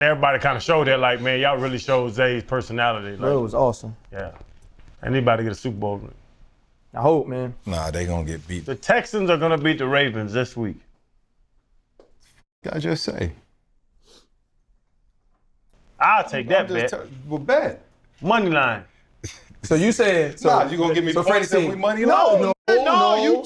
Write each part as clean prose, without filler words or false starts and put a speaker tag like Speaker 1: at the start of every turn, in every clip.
Speaker 1: Everybody kind of showed that, like, man, y'all really showed Zay's personality. Like,
Speaker 2: Bro, it was awesome.
Speaker 1: Yeah. Anybody get a Super Bowl ring?
Speaker 2: I hope, man.
Speaker 3: Nah, they gonna get beat.
Speaker 1: The Texans are gonna beat the Ravens this week.
Speaker 3: I just say.
Speaker 1: I'll take that bet.
Speaker 3: Well, bet.
Speaker 1: Money line.
Speaker 2: So you said,
Speaker 3: Nah, you gonna give me points if we money line?
Speaker 1: No.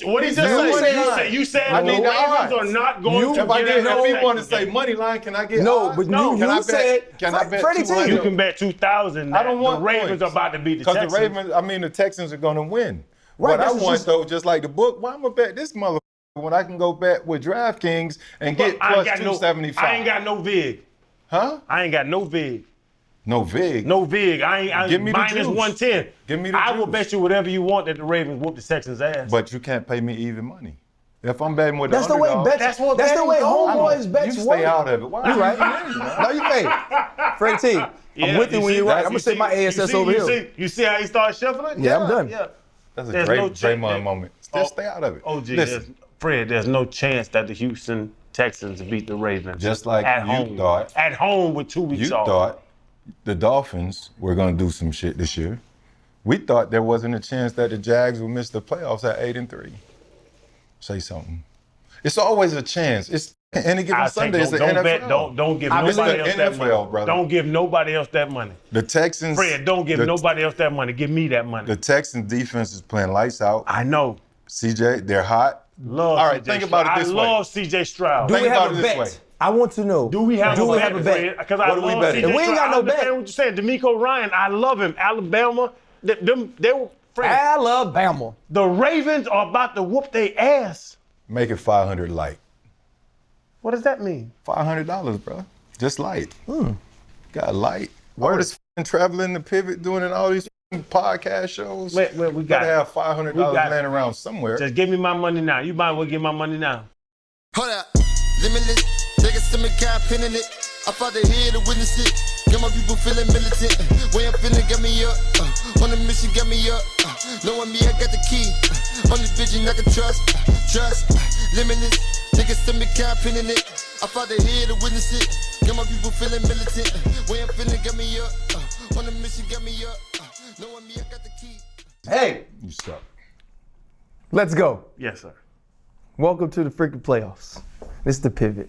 Speaker 1: What did you say? You said the Ravens are not going to
Speaker 3: If we want to say money line, can I get odds?
Speaker 2: But you said,
Speaker 3: can I bet
Speaker 2: Freddie T.
Speaker 1: You can bet 2,000.
Speaker 3: I don't want
Speaker 1: the Ravens
Speaker 3: points.
Speaker 1: are about to beat the Texans.
Speaker 3: Because the Texans are gonna win.
Speaker 2: Right,
Speaker 3: What I want though, just like the book, why I'm gonna bet this motherfucker when I can go bet with DraftKings and get plus 275?
Speaker 1: I ain't got no VIG.
Speaker 3: Huh?
Speaker 1: I ain't got no VIG.
Speaker 3: No VIG.
Speaker 1: No VIG. I
Speaker 3: Give me the
Speaker 1: minus
Speaker 3: juice.
Speaker 1: 110.
Speaker 3: Give me the
Speaker 1: I will
Speaker 3: juice.
Speaker 1: bet you whatever you want that the Ravens whoop the Texans' ass.
Speaker 3: But you can't pay me even money. If I'm betting with
Speaker 2: That's
Speaker 3: the
Speaker 2: the way
Speaker 3: underdog,
Speaker 2: bets. That's the way homeboys bets
Speaker 3: you
Speaker 2: work.
Speaker 3: stay out of it. Why?
Speaker 2: You right. No, you pay. Freddie T. I'm with you when you're right. I'm gonna say my ASS over here.
Speaker 1: You see how he started shuffling?
Speaker 2: Yeah, I'm done.
Speaker 1: Yeah.
Speaker 3: That's a great Draymond moment. Just stay out of it.
Speaker 1: OG,
Speaker 3: Listen,
Speaker 1: Fred, there's no chance that the Houston Texans beat the Ravens.
Speaker 3: just like
Speaker 1: at
Speaker 3: you
Speaker 1: home.
Speaker 3: thought.
Speaker 1: At home with 2 weeks
Speaker 3: You
Speaker 1: off.
Speaker 3: thought the Dolphins were going to do some shit this year. We thought there wasn't a chance that the Jags would miss the playoffs at 8-3. Say something. It's always a chance. It's any given Sunday. It's the NFL.
Speaker 1: Don't give nobody else that money.
Speaker 3: Brother.
Speaker 1: Don't give nobody else that money.
Speaker 3: The Texans.
Speaker 1: Fred, don't give nobody else that money. Give me that money.
Speaker 3: The Texans defense is playing lights out.
Speaker 1: I know.
Speaker 3: CJ, they're hot.
Speaker 1: Love
Speaker 3: All right,
Speaker 1: CJ
Speaker 3: think about it this way.
Speaker 1: I love CJ Stroud.
Speaker 2: Do we
Speaker 3: Think
Speaker 2: have
Speaker 3: about
Speaker 2: a
Speaker 3: it this
Speaker 2: bet?
Speaker 3: way.
Speaker 2: I want to know.
Speaker 1: Do we have a bet? Because I
Speaker 3: What are we
Speaker 1: love
Speaker 3: betting?
Speaker 1: CJ
Speaker 2: If we ain't got no
Speaker 1: Stroud. I
Speaker 2: bet.
Speaker 1: understand what you're saying. D'Amico Ryan, I love him. Alabama, they were friends.
Speaker 2: Alabama.
Speaker 1: The Ravens are about to whoop their ass.
Speaker 3: Make it 500 light.
Speaker 1: What does that mean?
Speaker 3: $500, bro. Just light. Got light. All this traveling the pivot, doing in all these podcast shows.
Speaker 1: We got
Speaker 3: gotta have $500 laying around somewhere.
Speaker 1: Just give me my money now. You might as well give my money now.
Speaker 4: Hold up, limitless. Take a stomach, got pin in it. I fought the head to witness it. Get my people feeling militant. Way I'm feeling, get me up. On the mission, get me up. Knowing me, I got the key. Only vision I can trust. Trust, limitless. Take a stomach, got pin in it. I fought the head to witness it. Get my people feeling militant. Way I'm feeling, get me up. On the mission, get me up. Knowing me, I got the key.
Speaker 2: Hey,
Speaker 3: You suck.
Speaker 2: let's go.
Speaker 1: Yes, sir.
Speaker 2: Welcome to the freaking playoffs. This is the pivot.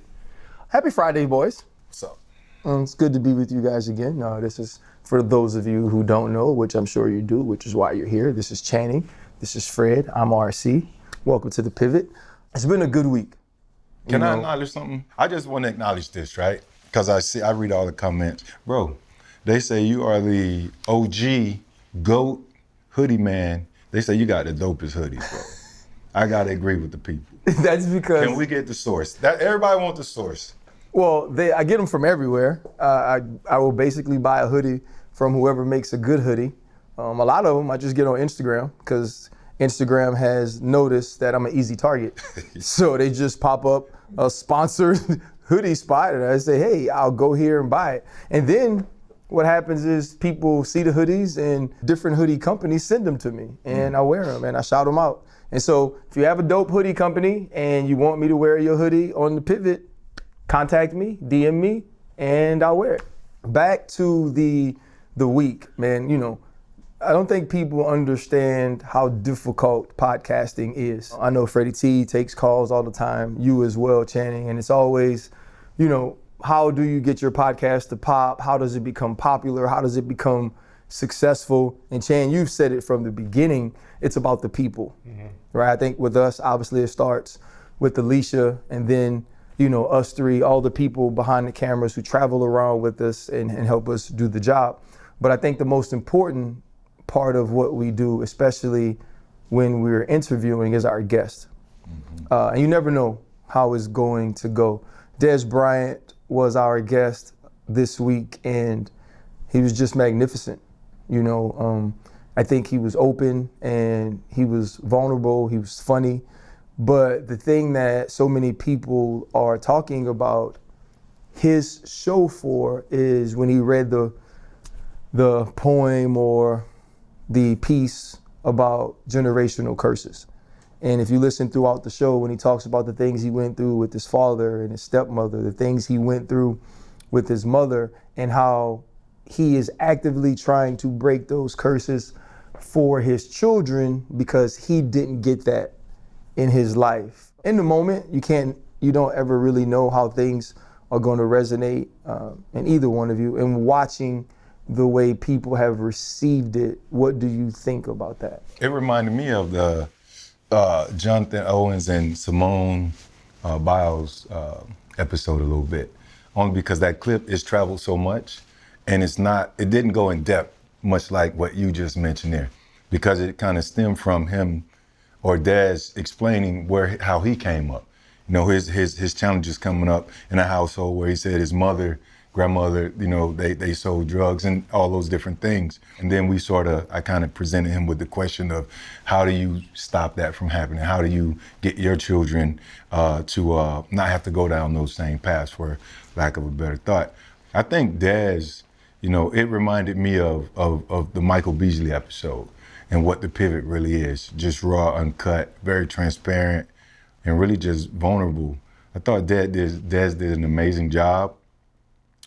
Speaker 2: Happy Friday, boys.
Speaker 3: What's up?
Speaker 2: It's good to be with you guys again. This is for those of you who don't know, which I'm sure you do, which is why you're here. This is Channing. This is Fred. I'm RC. Welcome to the pivot. It's been a good week.
Speaker 3: Can I acknowledge something? I just want to acknowledge this, right? Because I read all the comments. Bro, they say you are the OG GOAT hoodie man. They say you got the dopest hoodies, bro. I got to agree with the people.
Speaker 2: That's because...
Speaker 3: Can we get the source? Everybody wants the source.
Speaker 2: Well, I get them from everywhere. I will basically buy a hoodie from whoever makes a good hoodie. A lot of them I just get on Instagram because Instagram has noticed that I'm an easy target. So they just pop up a sponsored hoodie spot and I say, hey, I'll go here and buy it. And then what happens is people see the hoodies and different hoodie companies send them to me and I wear them and I shout them out. And so if you have a dope hoodie company and you want me to wear your hoodie on the pivot, contact me, DM me, and I'll wear it. Back to the week, man, I don't think people understand how difficult podcasting is. I know Freddie T takes calls all the time, you as well, Channing, and it's always, how do you get your podcast to pop? How does it become popular? How does it become successful? And Chan, you've said it from the beginning, it's about the people, right? I think with us, obviously it starts with Alicia and then us three, all the people behind the cameras who travel around with us and help us do the job. But I think the most important part of what we do, especially when we're interviewing, is our guest. And you never know how it's going to go. Dez Bryant was our guest this week and he was just magnificent. I think he was open and he was vulnerable, he was funny. But the thing that so many people are talking about his show for is when he read the poem or the piece about generational curses. And if you listen throughout the show, when he talks about the things he went through with his father and his stepmother, the things he went through with his mother and how he is actively trying to break those curses for his children because he didn't get that in his life. In the moment, you don't ever really know how things are going to resonate in either one of you. And watching the way people have received it, what do you think about that?
Speaker 3: It reminded me of the Jonathan Owens and Simone Biles episode a little bit, only because that clip is traveled so much, and it didn't go in depth, much like what you just mentioned there, because it kind of stemmed from him or Dez explaining how he came up. You know, his challenges coming up in a household where he said his mother, grandmother, you know, they sold drugs and all those different things. And then I kind of presented him with the question of how do you stop that from happening? How do you get your children to not have to go down those same paths, for lack of a better thought? I think Dez, you know, it reminded me of the Michael Beasley episode and what the pivot really is. Just raw, uncut, very transparent, and really just vulnerable. I thought Dez did an amazing job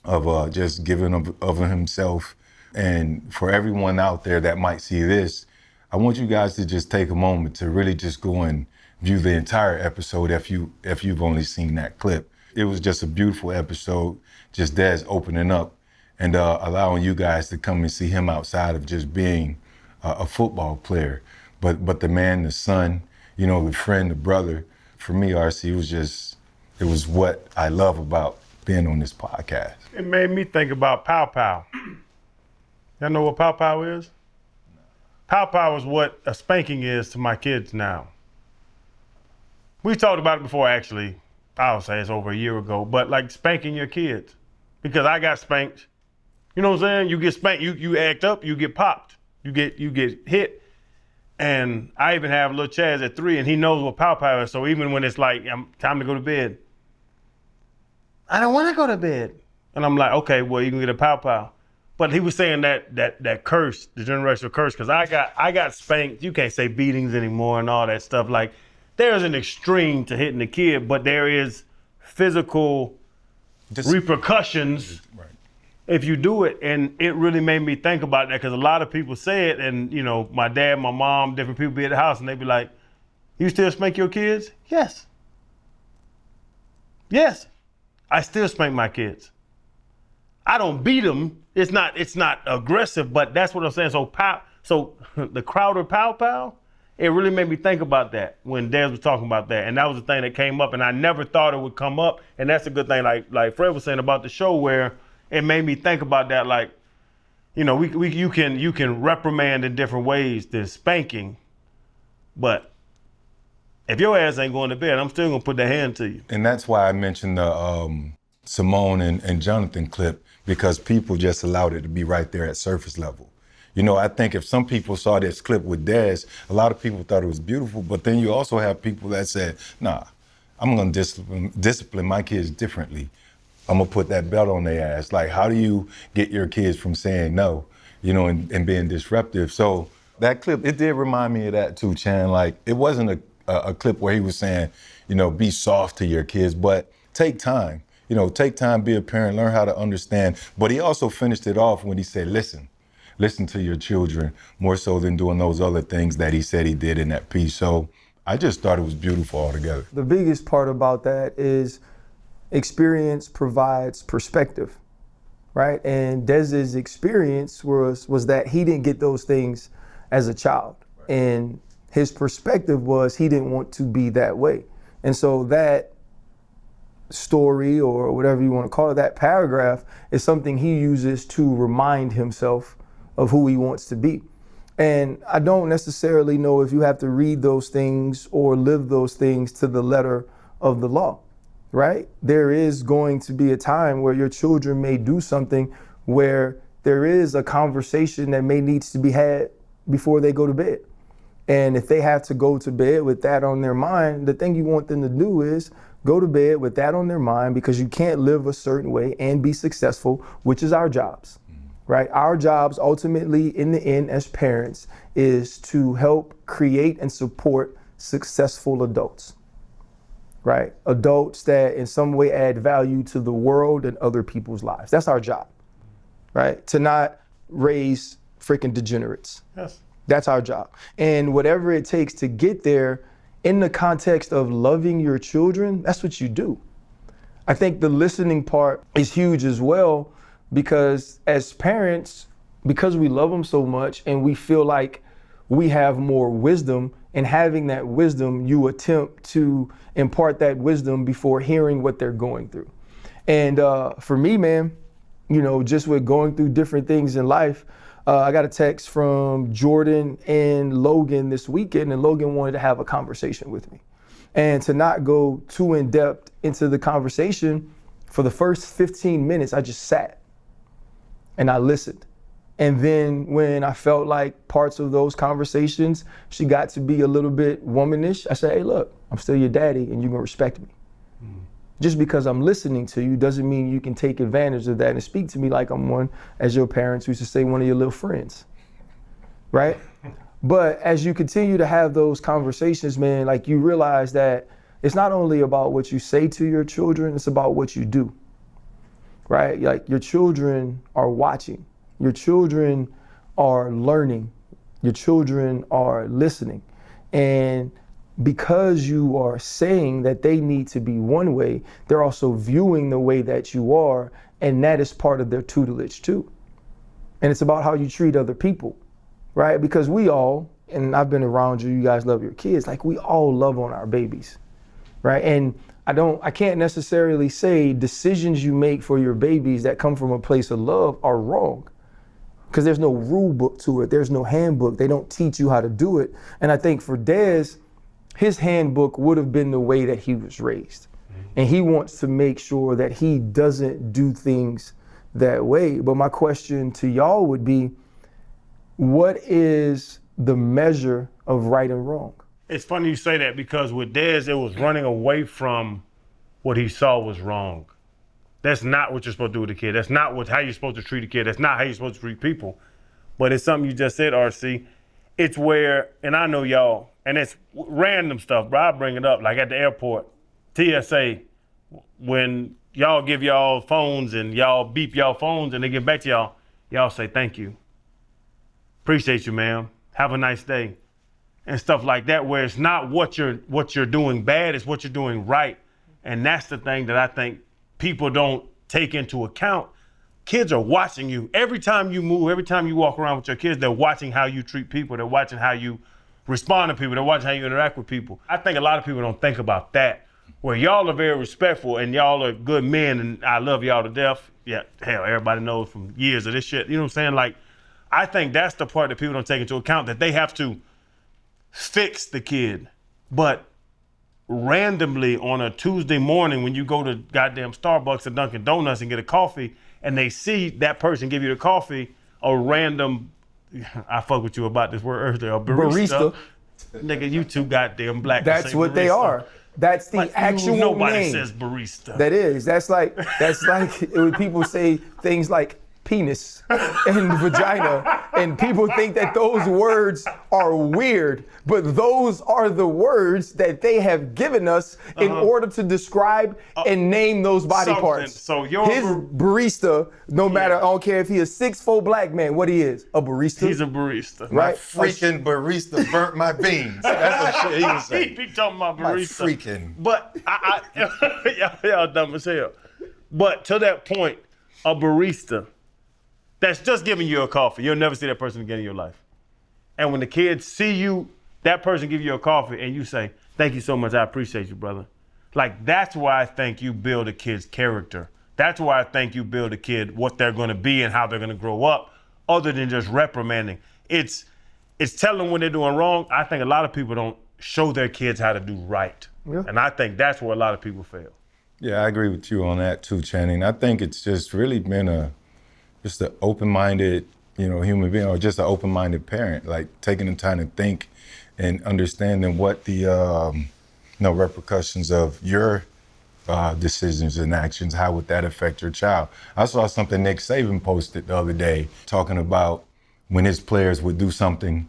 Speaker 3: of just giving of himself. And for everyone out there that might see this, I want you guys to just take a moment to really just go and view the entire episode if you've only seen that clip. It was just a beautiful episode, just Dez opening up and allowing you guys to come and see him outside of just being a football player, but the man, the son, you know, the friend, the brother. For me, RC, it was what I love about being on this podcast.
Speaker 1: It made me think about Pow Pow. Y'all know what Pow Pow is? Pow Pow is what a spanking is to my kids now. We talked about it before, actually. I would say it's over a year ago, but like spanking your kids. Because I got spanked. You know what I'm saying? You get spanked, you act up, you get popped. You get hit. And I even have little Chaz at 3, and he knows what Pow Pow is. So even when it's like, time to go to bed, I don't want to go to bed. And I'm like, okay, well, you can get a Pow Pow. But he was saying that curse, the generational curse, because I got spanked. You can't say beatings anymore and all that stuff. Like, there's an extreme to hitting the kid, but there is physical repercussions if you do it. And it really made me think about that, because a lot of people say it, and you know, my dad, my mom, different people be at the house and they be like, you still spank your kids? Yes. Yes, I still spank my kids. I don't beat them. It's not aggressive, but that's what I'm saying. So the Crowder Pow Pow, it really made me think about that when Dez was talking about that. And that was the thing that came up, and I never thought it would come up. And that's a good thing, like Fred was saying about the show, where it made me think about that. Like, you know, you can reprimand in different ways than spanking, but if your ass ain't going to bed, I'm still gonna put that hand to you.
Speaker 3: And that's why I mentioned the Simone and Jonathan clip, because people just allowed it to be right there at surface level. You know, I think if some people saw this clip with Dez, a lot of people thought it was beautiful, but then you also have people that said, nah, I'm gonna discipline my kids differently. I'm gonna put that belt on their ass. Like, how do you get your kids from saying no, you know, and being disruptive? So that clip, it did remind me of that too, Chan. Like, it wasn't a clip where he was saying, you know, be soft to your kids, but take time. You know, take time, be a parent, learn how to understand. But he also finished it off when he said, listen to your children, more so than doing those other things that he said he did in that piece. So I just thought it was beautiful altogether.
Speaker 2: The biggest part about that is experience provides perspective, right? And Dez's experience was that he didn't get those things as a child. Right. And his perspective was he didn't want to be that way. And so that story, or whatever you want to call it, that paragraph is something he uses to remind himself of who he wants to be. And I don't necessarily know if you have to read those things or live those things to the letter of the law, right? There is going to be a time where your children may do something where there is a conversation that may needs to be had before they go to bed. And if they have to go to bed with that on their mind, the thing you want them to do is go to bed with that on their mind, because you can't live a certain way and be successful, which is our jobs, right? Our jobs ultimately in the end as parents is to help create and support successful adults, right? Adults that in some way add value to the world and other people's lives. That's our job, right? To not raise freaking degenerates.
Speaker 1: Yes.
Speaker 2: That's our job. And whatever it takes to get there in the context of loving your children, that's what you do. I think the listening part is huge as well, because as parents, because we love them so much and we feel like we have more wisdom, and having that wisdom, you attempt to impart that wisdom before hearing what they're going through. And for me, man, you know, just with going through different things in life, I got a text from Jordan and Logan this weekend, and Logan wanted to have a conversation with me. And to not go too in depth into the conversation, for the first 15 minutes, I just sat and I listened. And then when I felt like parts of those conversations, she got to be a little bit womanish, I said, hey, look, I'm still your daddy and you're gonna respect me. Mm-hmm. Just because I'm listening to you doesn't mean you can take advantage of that and speak to me like I'm one, as your parents used to say, one of your little friends, right? But as you continue to have those conversations, man, like you realize that it's not only about what you say to your children, it's about what you do, right? Like your children are watching. Your children are learning. Your children are listening. And because you are saying that they need to be one way, they're also viewing the way that you are, and that is part of their tutelage too. And it's about how you treat other people, right? Because we all, and I've been around you, you guys love your kids, like we all love on our babies, right? And I can't necessarily say decisions you make for your babies that come from a place of love are wrong, because there's no rule book to it. There's no handbook. They don't teach you how to do it. And I think for Dez, his handbook would have been the way that he was raised. And he wants to make sure that he doesn't do things that way. But my question to y'all would be, what is the measure of right and wrong?
Speaker 1: It's funny you say that, because with Dez, it was running away from what he saw was wrong. That's not what you're supposed to do with a kid. That's not how you're supposed to treat a kid. That's not how you're supposed to treat people. But it's something you just said, RC. It's where, and I know y'all, and it's random stuff, but I bring it up, like at the airport, TSA, when y'all give y'all phones and y'all beep y'all phones and they get back to y'all, y'all say thank you. Appreciate you, ma'am. Have a nice day. And stuff like that, where it's not what you're doing bad, it's what you're doing right. And that's the thing that I think people don't take into account. Kids are watching you. Every time you move, every time you walk around with your kids, they're watching how you treat people. They're watching how you respond to people. They're watching how you interact with people. I think a lot of people don't think about that, where y'all are very respectful and y'all are good men and I love y'all to death. Yeah, hell, everybody knows from years of this shit. You know what I'm saying? Like, I think that's the part that people don't take into account, that they have to fix the kid. But randomly on a Tuesday morning, when you go to goddamn Starbucks or Dunkin' Donuts and get a coffee, and they see that person give you the coffee, a random, I fuck with you about this word earlier, a barista. Nigga, you too goddamn black.
Speaker 2: That's what barista. They are. That's the like, actual
Speaker 1: nobody
Speaker 2: name.
Speaker 1: Says barista.
Speaker 2: That is. That's like when people say things like penis and vagina, and people think that those words are weird, but those are the words that they have given us in order to describe and name those body parts.
Speaker 1: So his
Speaker 2: barista, no matter, I don't care if he's a 6'4" black man, what he is, a barista.
Speaker 1: He's a barista.
Speaker 3: Right? My freaking barista burnt my beans. That's what shit he was saying.
Speaker 1: He talking about barista.
Speaker 3: My freaking.
Speaker 1: But y'all dumb as hell. But to that point, a barista that's just giving you a coffee, you'll never see that person again in your life. And when the kids see you, that person give you a coffee and you say, thank you so much, I appreciate you, brother. Like, that's why I think you build a kid's character. That's why I think you build a kid what they're gonna be and how they're gonna grow up, other than just reprimanding. It's telling them when they're doing wrong. I think a lot of people don't show their kids how to do right. Yeah. And I think that's where a lot of people fail.
Speaker 3: Yeah, I agree with you on that too, Channing. I think it's just really been just an open-minded, human being, or just an open-minded parent, like taking the time to think and understanding what the repercussions of your decisions and actions, how would that affect your child? I saw something Nick Saban posted the other day talking about when his players would do something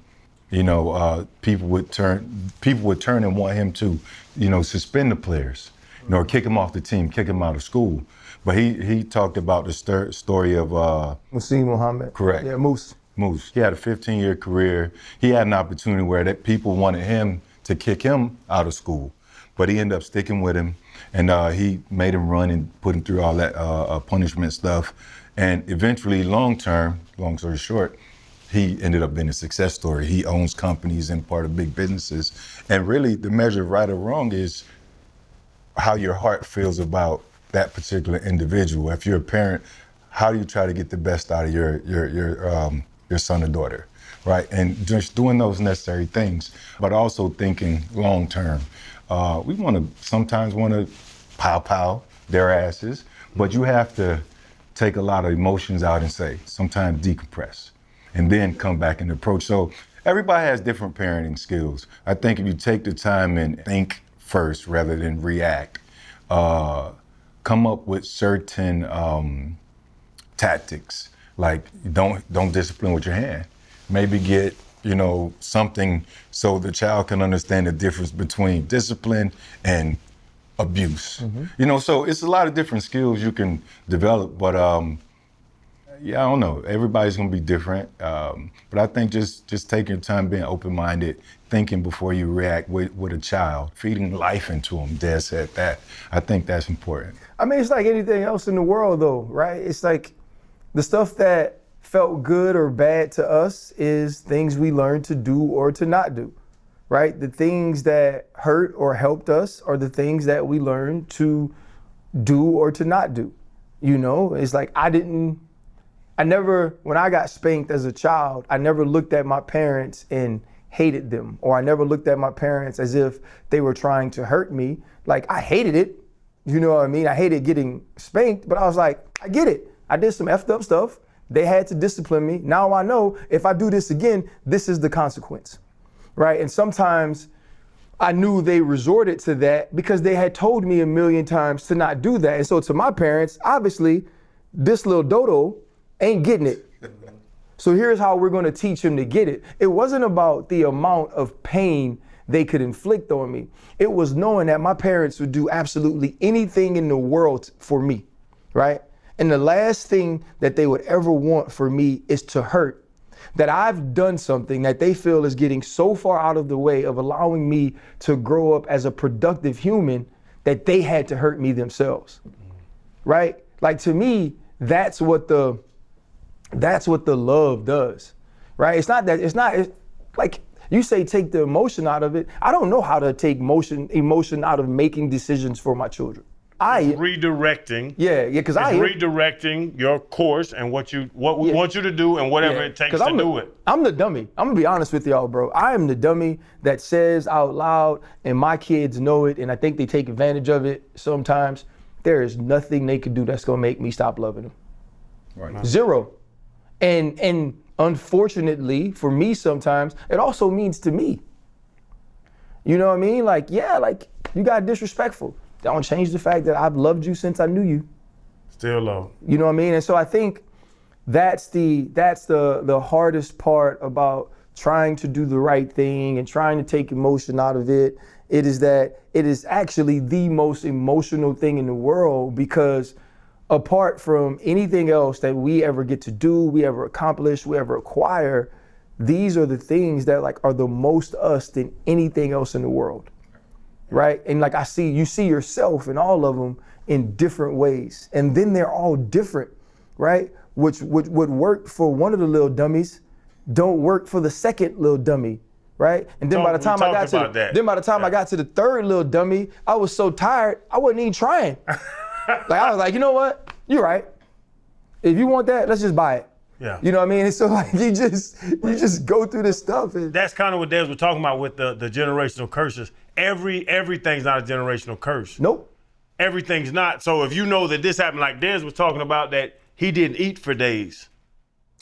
Speaker 3: people would turn and want him to, suspend the players, or kick him off the team, kick him out of school. But he talked about the story of
Speaker 2: Muhsin Muhammad.
Speaker 3: Correct.
Speaker 2: Yeah, Moose.
Speaker 3: He had a 15-year career. He had an opportunity where that people wanted him to kick him out of school, but he ended up sticking with him, and he made him run and put him through all that punishment stuff. And eventually, long story short, he ended up being a success story. He owns companies and part of big businesses. And really, the measure of right or wrong is how your heart feels about that particular individual. If you're a parent, how do you try to get the best out of your son or daughter, right? And just doing those necessary things, but also thinking long term. We sometimes want to pow their asses, but you have to take a lot of emotions out and sometimes decompress, and then come back and approach. So everybody has different parenting skills. I think if you take the time and think first rather than react, come up with certain tactics, like don't discipline with your hand. Maybe get, something so the child can understand the difference between discipline and abuse. Mm-hmm. So it's a lot of different skills you can develop, but I don't know. Everybody's gonna be different. But I think just taking your time, being open-minded, thinking before you react with a child, feeding life into them. Dez said that. I think that's important.
Speaker 2: I mean, it's like anything else in the world though, right? It's like the stuff that felt good or bad to us is things we learned to do or to not do, right? The things that hurt or helped us are the things that we learned to do or to not do. It's like when I got spanked as a child, I never looked at my parents and hated them, or I never looked at my parents as if they were trying to hurt me. Like, I hated it, you know what I mean? I hated getting spanked, but I was like, I get it. I did some effed up stuff. They had to discipline me. Now I know if I do this again, this is the consequence, right? And sometimes I knew they resorted to that because they had told me a million times to not do that. And so to my parents, obviously, this little dodo ain't getting it. So here's how we're gonna teach him to get it. It wasn't about the amount of pain they could inflict on me. It was knowing that my parents would do absolutely anything in the world for me, right? And the last thing that they would ever want for me is to hurt. That I've done something that they feel is getting so far out of the way of allowing me to grow up as a productive human that they had to hurt me themselves, right? Like, to me, that's what the love does, right? It's like you say, take the emotion out of it. I don't know how to take emotion out of making decisions for my children.
Speaker 1: Redirecting.
Speaker 2: Yeah, because
Speaker 1: redirecting your course and what we want you to do and whatever it takes to do it.
Speaker 2: I'm the dummy. I'm gonna be honest with y'all, bro. I am the dummy that says out loud, and my kids know it, and I think they take advantage of it sometimes. There is nothing they could do that's gonna make me stop loving them.
Speaker 3: Right.
Speaker 2: Zero. And unfortunately for me, sometimes it also means to me. You know what I mean? Like, you got disrespectful. Don't change the fact that I've loved you since I knew you.
Speaker 1: Still love.
Speaker 2: You know what I mean? And so I think that's the hardest part about trying to do the right thing and trying to take emotion out of it. It is that it is actually the most emotional thing in the world, because apart from anything else that we ever get to do, we ever accomplish, we ever acquire, these are the things that are the most us than anything else in the world. Right? And you see yourself in all of them in different ways. And then they're all different, right? Which would work for one of the little dummies, don't work for the second little dummy, right? And then by the time I got to the third little dummy, I was so tired, I wasn't even trying. I was like, you know what? You're right. If you want that, let's just buy it.
Speaker 1: Yeah.
Speaker 2: You know what I mean? And so you just go through this stuff. And
Speaker 1: that's kind of what Dez was talking about with the generational curses. Everything's not a generational curse.
Speaker 2: Nope.
Speaker 1: Everything's not. So if you know that this happened, like Dez was talking about, that he didn't eat for days.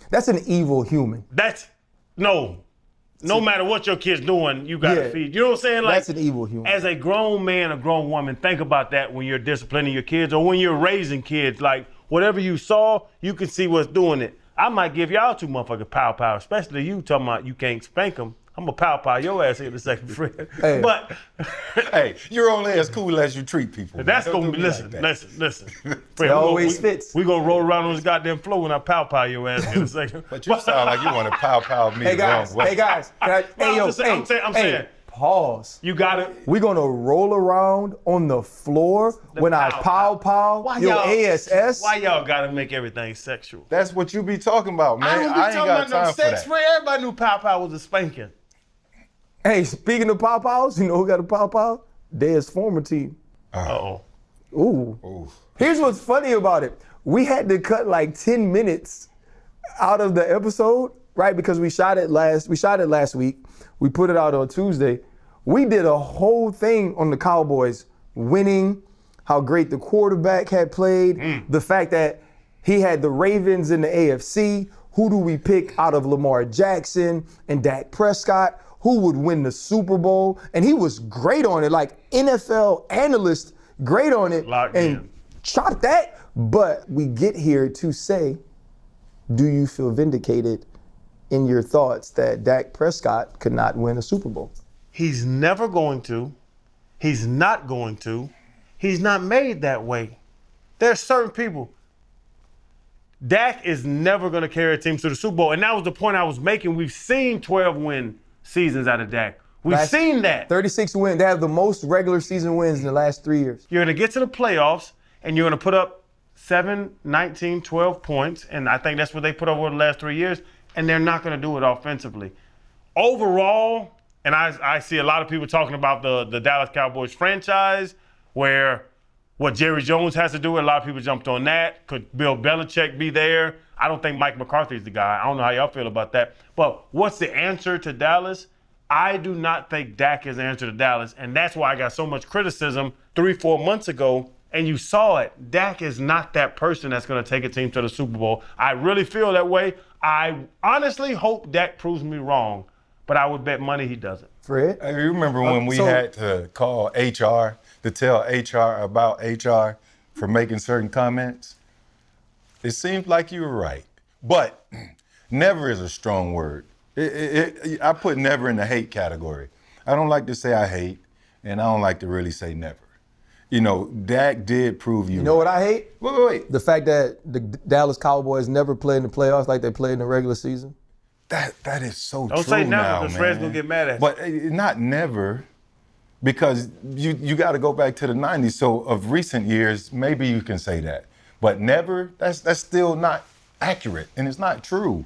Speaker 2: That's an evil human.
Speaker 1: No matter what your kid's doing, you gotta feed. You know what I'm saying?
Speaker 2: That's an evil human.
Speaker 1: As a grown man, a grown woman, think about that when you're disciplining your kids or when you're raising kids. Like, whatever you saw, you can see what's doing it. I might give y'all two motherfuckers pow, especially you talking about you can't spank them. I'm gonna pow your ass in a second, Fred.
Speaker 2: Hey.
Speaker 1: But
Speaker 3: Hey, you're only as cool as you treat people.
Speaker 1: that's
Speaker 3: man. Don't
Speaker 1: gonna be
Speaker 3: do me
Speaker 1: listen.
Speaker 3: like
Speaker 1: Fred,
Speaker 2: always fits.
Speaker 1: We gonna roll around on this goddamn floor when I pow your ass in a second.
Speaker 3: But you sound like you want to pow me
Speaker 2: Hey
Speaker 3: the
Speaker 2: guys,
Speaker 3: wrong way.
Speaker 1: I'm saying.
Speaker 2: Pause.
Speaker 1: You gotta.
Speaker 2: We're gonna roll around on the floor when I pow your ASS.
Speaker 1: Why y'all gotta make everything sexual?
Speaker 3: That's what you be talking about, man.
Speaker 1: I don't be
Speaker 3: ain't
Speaker 1: talking
Speaker 3: got
Speaker 1: about no
Speaker 3: time for
Speaker 1: sex,
Speaker 3: that.
Speaker 1: Fred. Everybody knew pow was a spanking.
Speaker 2: Hey, speaking of pows, you know who got a pow? Dez's former team.
Speaker 1: Uh-oh.
Speaker 2: Ooh.
Speaker 3: Ooh.
Speaker 2: Here's what's funny about it. We had to cut like 10 minutes out of the episode, right? Because we shot it last week. We put it out on Tuesday. We did a whole thing on the Cowboys winning, how great the quarterback had played, the fact that he had the Ravens in the AFC. Who do we pick out of Lamar Jackson and Dak Prescott? Who would win the Super Bowl? And he was great on it, like NFL analyst, great on it.
Speaker 1: Locked
Speaker 2: and
Speaker 1: in.
Speaker 2: chop that. But we get here to say, do you feel vindicated in your thoughts that Dak Prescott could not win a Super Bowl?
Speaker 1: He's never going to. He's not going to. He's not made that way. There's certain people. Dak is never going to carry a team to the Super Bowl. And that was the point I was making. We've seen 12-win seasons out of Dak. We've seen that.
Speaker 2: 36 wins. They have the most regular season wins in the last 3 years.
Speaker 1: You're going to get to the playoffs, and you're going to put up 7, 19, 12 points. And I think that's what they put up over the last 3 years. And they're not going to do it offensively. Overall, and I see a lot of people talking about the Dallas Cowboys franchise, where what Jerry Jones has to do, a lot of people jumped on that. Could Bill Belichick be there? I don't think Mike McCarthy's the guy. I don't know how y'all feel about that. But what's the answer to Dallas? I do not think Dak is the answer to Dallas, and that's why I got so much criticism 3-4 months ago, and you saw it. Dak is not that person that's going to take a team to the Super Bowl. I really feel that way. I honestly hope Dak proves me wrong, but I would bet money he doesn't.
Speaker 2: Fred?
Speaker 3: Hey, you remember when we had to call HR to tell HR about HR for making certain comments? It seemed like you were right. But never is a strong word. I put never in the hate category. I don't like to say I hate, and I don't like to really say never. You know, Dak did prove you.
Speaker 2: You know what I hate?
Speaker 3: Wait.
Speaker 2: The fact that the Dallas Cowboys never played in the playoffs like they played in the regular season.
Speaker 3: That is so
Speaker 1: Don't
Speaker 3: true
Speaker 1: say never,
Speaker 3: now,
Speaker 1: because
Speaker 3: man.
Speaker 1: Fred's going to get mad at you.
Speaker 3: But not never, because you got to go back to the 90s. So of recent years, maybe you can say that. But never, that's still not accurate, and it's not true.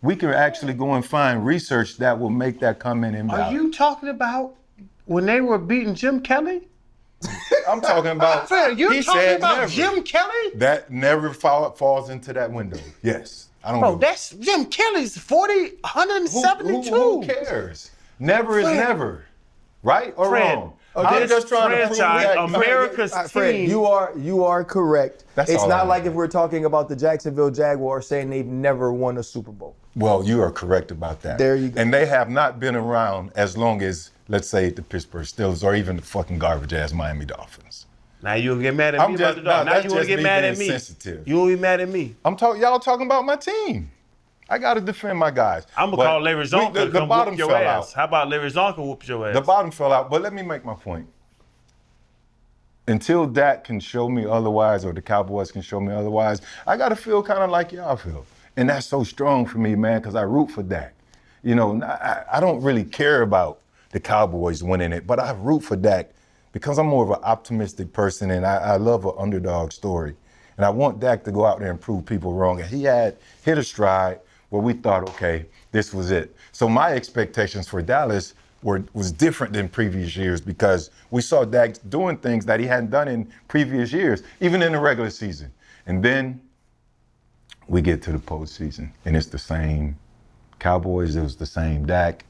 Speaker 3: We can actually go and find research that will make that comment invalid.
Speaker 1: Are you talking about when they were beating Jim Kelly?
Speaker 3: I'm talking about.
Speaker 1: Fred, you're
Speaker 3: he
Speaker 1: talking
Speaker 3: said
Speaker 1: about
Speaker 3: never.
Speaker 1: Jim Kelly?
Speaker 3: That never falls into that window. Yes. I don't
Speaker 1: Bro,
Speaker 3: know.
Speaker 1: that's Jim Kelly's 172.
Speaker 3: Who cares? Never is never. Right or
Speaker 1: Fred,
Speaker 3: wrong? I'm just trying to prove
Speaker 1: franchise,
Speaker 3: that.
Speaker 1: America's
Speaker 2: Fred,
Speaker 1: team.
Speaker 2: you are correct.
Speaker 3: That's
Speaker 2: it's
Speaker 3: all
Speaker 2: not
Speaker 3: I
Speaker 2: like
Speaker 3: know.
Speaker 2: if we're talking about the Jacksonville Jaguars saying they've never won a Super Bowl.
Speaker 3: Well, you are correct about that.
Speaker 2: There you go.
Speaker 3: And they have not been around as long as, let's say, the Pittsburgh Steelers or even the fucking garbage-ass Miami Dolphins.
Speaker 1: Now you gonna get mad at
Speaker 3: I'm
Speaker 1: me
Speaker 3: just-
Speaker 1: about the dog.
Speaker 3: no,
Speaker 1: Now
Speaker 3: that's
Speaker 1: you wanna
Speaker 3: just
Speaker 1: get
Speaker 3: me
Speaker 1: mad at
Speaker 3: being
Speaker 1: me.
Speaker 3: sensitive.
Speaker 1: You wanna be mad at me.
Speaker 3: Y'all talking about my team. I got to defend my guys.
Speaker 1: I'm gonna
Speaker 3: But
Speaker 1: call Larry Zonka to
Speaker 3: the
Speaker 1: come
Speaker 3: bottom
Speaker 1: whoop your
Speaker 3: fell
Speaker 1: ass.
Speaker 3: out.
Speaker 1: How about Larry Zonka whoop your ass?
Speaker 3: The bottom fell out, but let me make my point. Until Dak can show me otherwise, or the Cowboys can show me otherwise, I got to feel kind of like y'all feel. And that's so strong for me, man, because I root for Dak. You know, I don't really care about the Cowboys winning it, but I root for Dak because I'm more of an optimistic person, and I love an underdog story. And I want Dak to go out there and prove people wrong. And he had hit a stride where we thought, okay, this was it. So my expectations for Dallas was different than previous years because we saw Dak doing things that he hadn't done in previous years, even in the regular season. And then we get to the postseason, and it's the same Cowboys, it was the same Dak,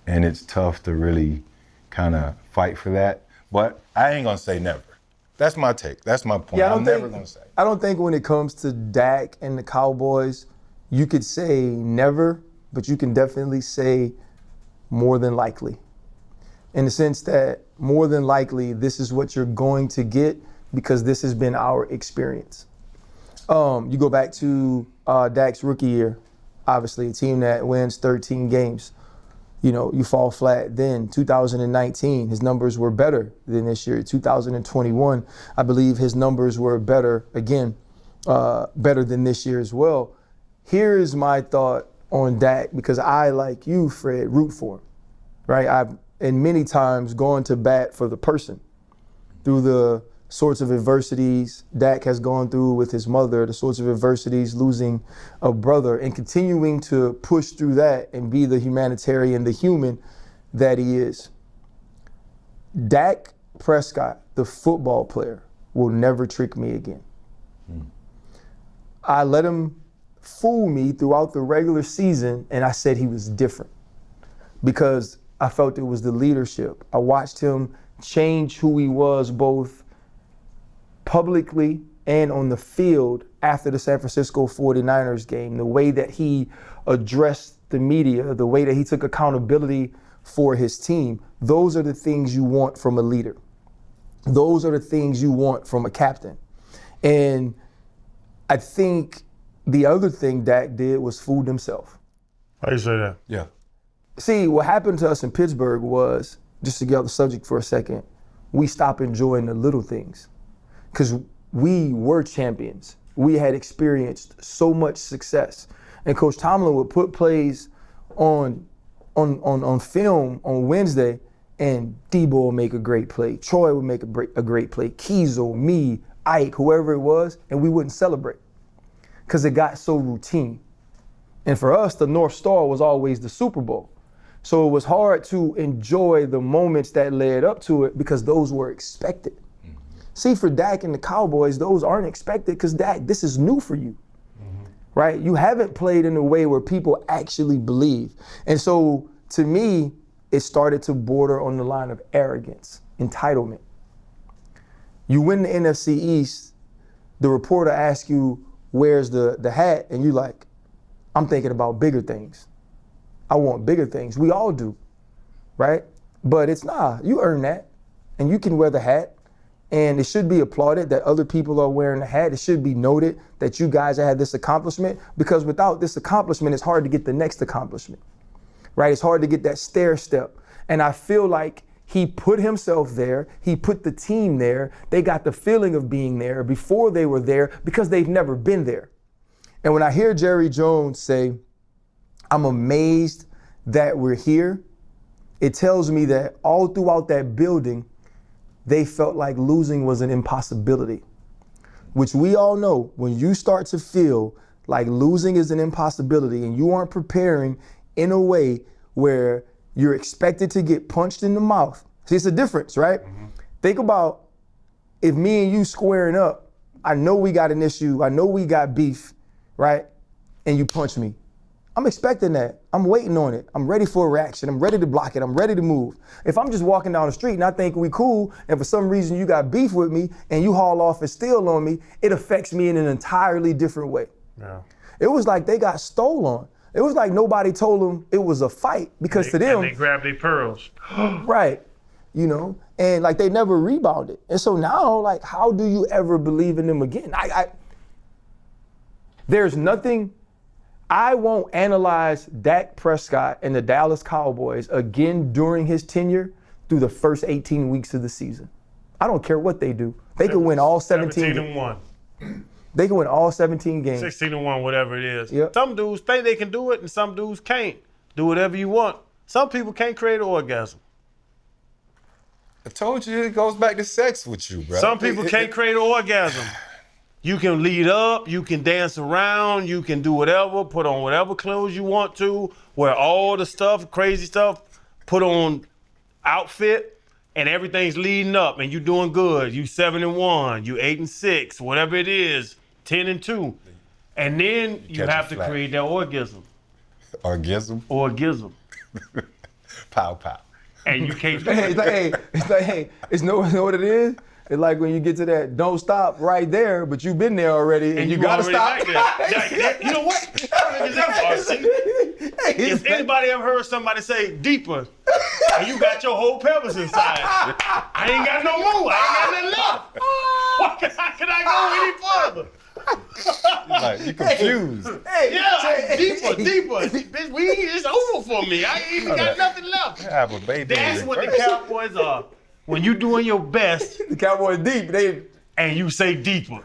Speaker 3: and it's tough to really kind of fight for that. But I ain't gonna say never. That's my take. That's my point. I'm never gonna say.
Speaker 2: I don't think when it comes to Dak and the Cowboys, you could say never, but you can definitely say more than likely. In the sense that more than likely, this is what you're going to get because this has been our experience. You go back to Dak's rookie year, obviously a team that wins 13 games. you fall flat. Then 2019, his numbers were better than this year. 2021, I believe his numbers were better again, better than this year as well. Here's my thought on Dak, because I, like you, Fred, root for him, right? I've, and many times, gone to bat for the person through the sorts of adversities Dak has gone through with his mother, the sorts of adversities losing a brother, and continuing to push through that and be the humanitarian, the human that he is. Dak Prescott, the football player, will never trick me again. I let him fool me throughout the regular season, and I said he was different because I felt it was the leadership. I watched him change who he was both publicly and on the field after the San Francisco 49ers game, the way that he addressed the media, the way that he took accountability for his team. Those are the things you want from a leader. Those are the things you want from a captain. And I think the other thing Dak did was fooled himself.
Speaker 1: How you say that?
Speaker 3: Yeah.
Speaker 2: See, what happened to us in Pittsburgh was, just to get off the subject for a second, we stopped enjoying the little things because we were champions. We had experienced so much success. And Coach Tomlin would put plays on film on Wednesday, and Debo would make a great play. Troy would make a great play. Kiesel, me, Ike, whoever it was, and we wouldn't celebrate because it got so routine. And for us, the North Star was always the Super Bowl. So it was hard to enjoy the moments that led up to it because those were expected. See, for Dak and the Cowboys, those aren't expected because Dak, this is new for you, right? You haven't played in a way where people actually believe. And so to me, it started to border on the line of arrogance, entitlement. You win the NFC East, the reporter asks you, where's the hat? And you like, I'm thinking about bigger things. I want bigger things. We all do, right? But it's you earn that and you can wear the hat, and it should be applauded that other people are wearing the hat. It should be noted that you guys have had this accomplishment, because without this accomplishment, it's hard to get the next accomplishment, right? It's hard to get that stair step. And I feel like he put himself there. He put the team there. They got the feeling of being there before they were there because they've never been there. And when I hear Jerry Jones say, I'm amazed that we're here, it tells me that all throughout that building, they felt like losing was an impossibility, which we all know when you start to feel like losing is an impossibility and you aren't preparing in a way where you're expected to get punched in the mouth. See, it's a difference, right? Think about if me and you squaring up, I know we got an issue, I know we got beef, right? And you punch me. I'm expecting that. I'm waiting on it. I'm ready for a reaction. I'm ready to block it. I'm ready to move. If I'm just walking down the street and I think we cool, and for some reason you got beef with me and you haul off and steal on me, it affects me in an entirely different way. Yeah. It was like they got stole on. It was like nobody told them it was a fight, because to them—
Speaker 1: And they grabbed their pearls.
Speaker 2: Right. You know, and like they never rebounded. And so now, like, how do you ever believe in them again? There's nothing. I won't analyze Dak Prescott and the Dallas Cowboys again during his tenure through the first 18 weeks of the season. I don't care what they do. They can win all 17.
Speaker 1: 17-1.
Speaker 2: They can win all 17 games.
Speaker 1: 16-1, whatever it is.
Speaker 2: Yep.
Speaker 1: Some dudes think they can do it and some dudes can't. Do whatever you want. Some people can't create an orgasm.
Speaker 3: I told you it goes back to sex with you, bro.
Speaker 1: Some people can't create an orgasm. You can lead up, you can dance around, you can do whatever, put on whatever clothes you want to, wear all the stuff, crazy stuff, put on outfit, and everything's leading up, and you doing good. You 7-1, you 8-6, whatever it is, 10-2. And then you have to create that orgasm.
Speaker 3: Orgasm?
Speaker 1: Orgasm.
Speaker 3: Pow, pow.
Speaker 1: And you can't.
Speaker 2: It's know what it is? It's like when you get to that don't stop right there, but you've been there already, and you gotta stop.
Speaker 1: You know what? Has anybody ever heard somebody say deeper, and you got your whole pelvis inside? I ain't got no more. I ain't got nothing left. How can I go any further?
Speaker 3: Like, you confused.
Speaker 1: Yeah, deeper. Bitch, it's over for me. I ain't even got nothing left.
Speaker 3: Have a baby.
Speaker 1: That's what the Cowboys are. When you doing your best
Speaker 2: The Cowboys deep.
Speaker 1: and you say deeper,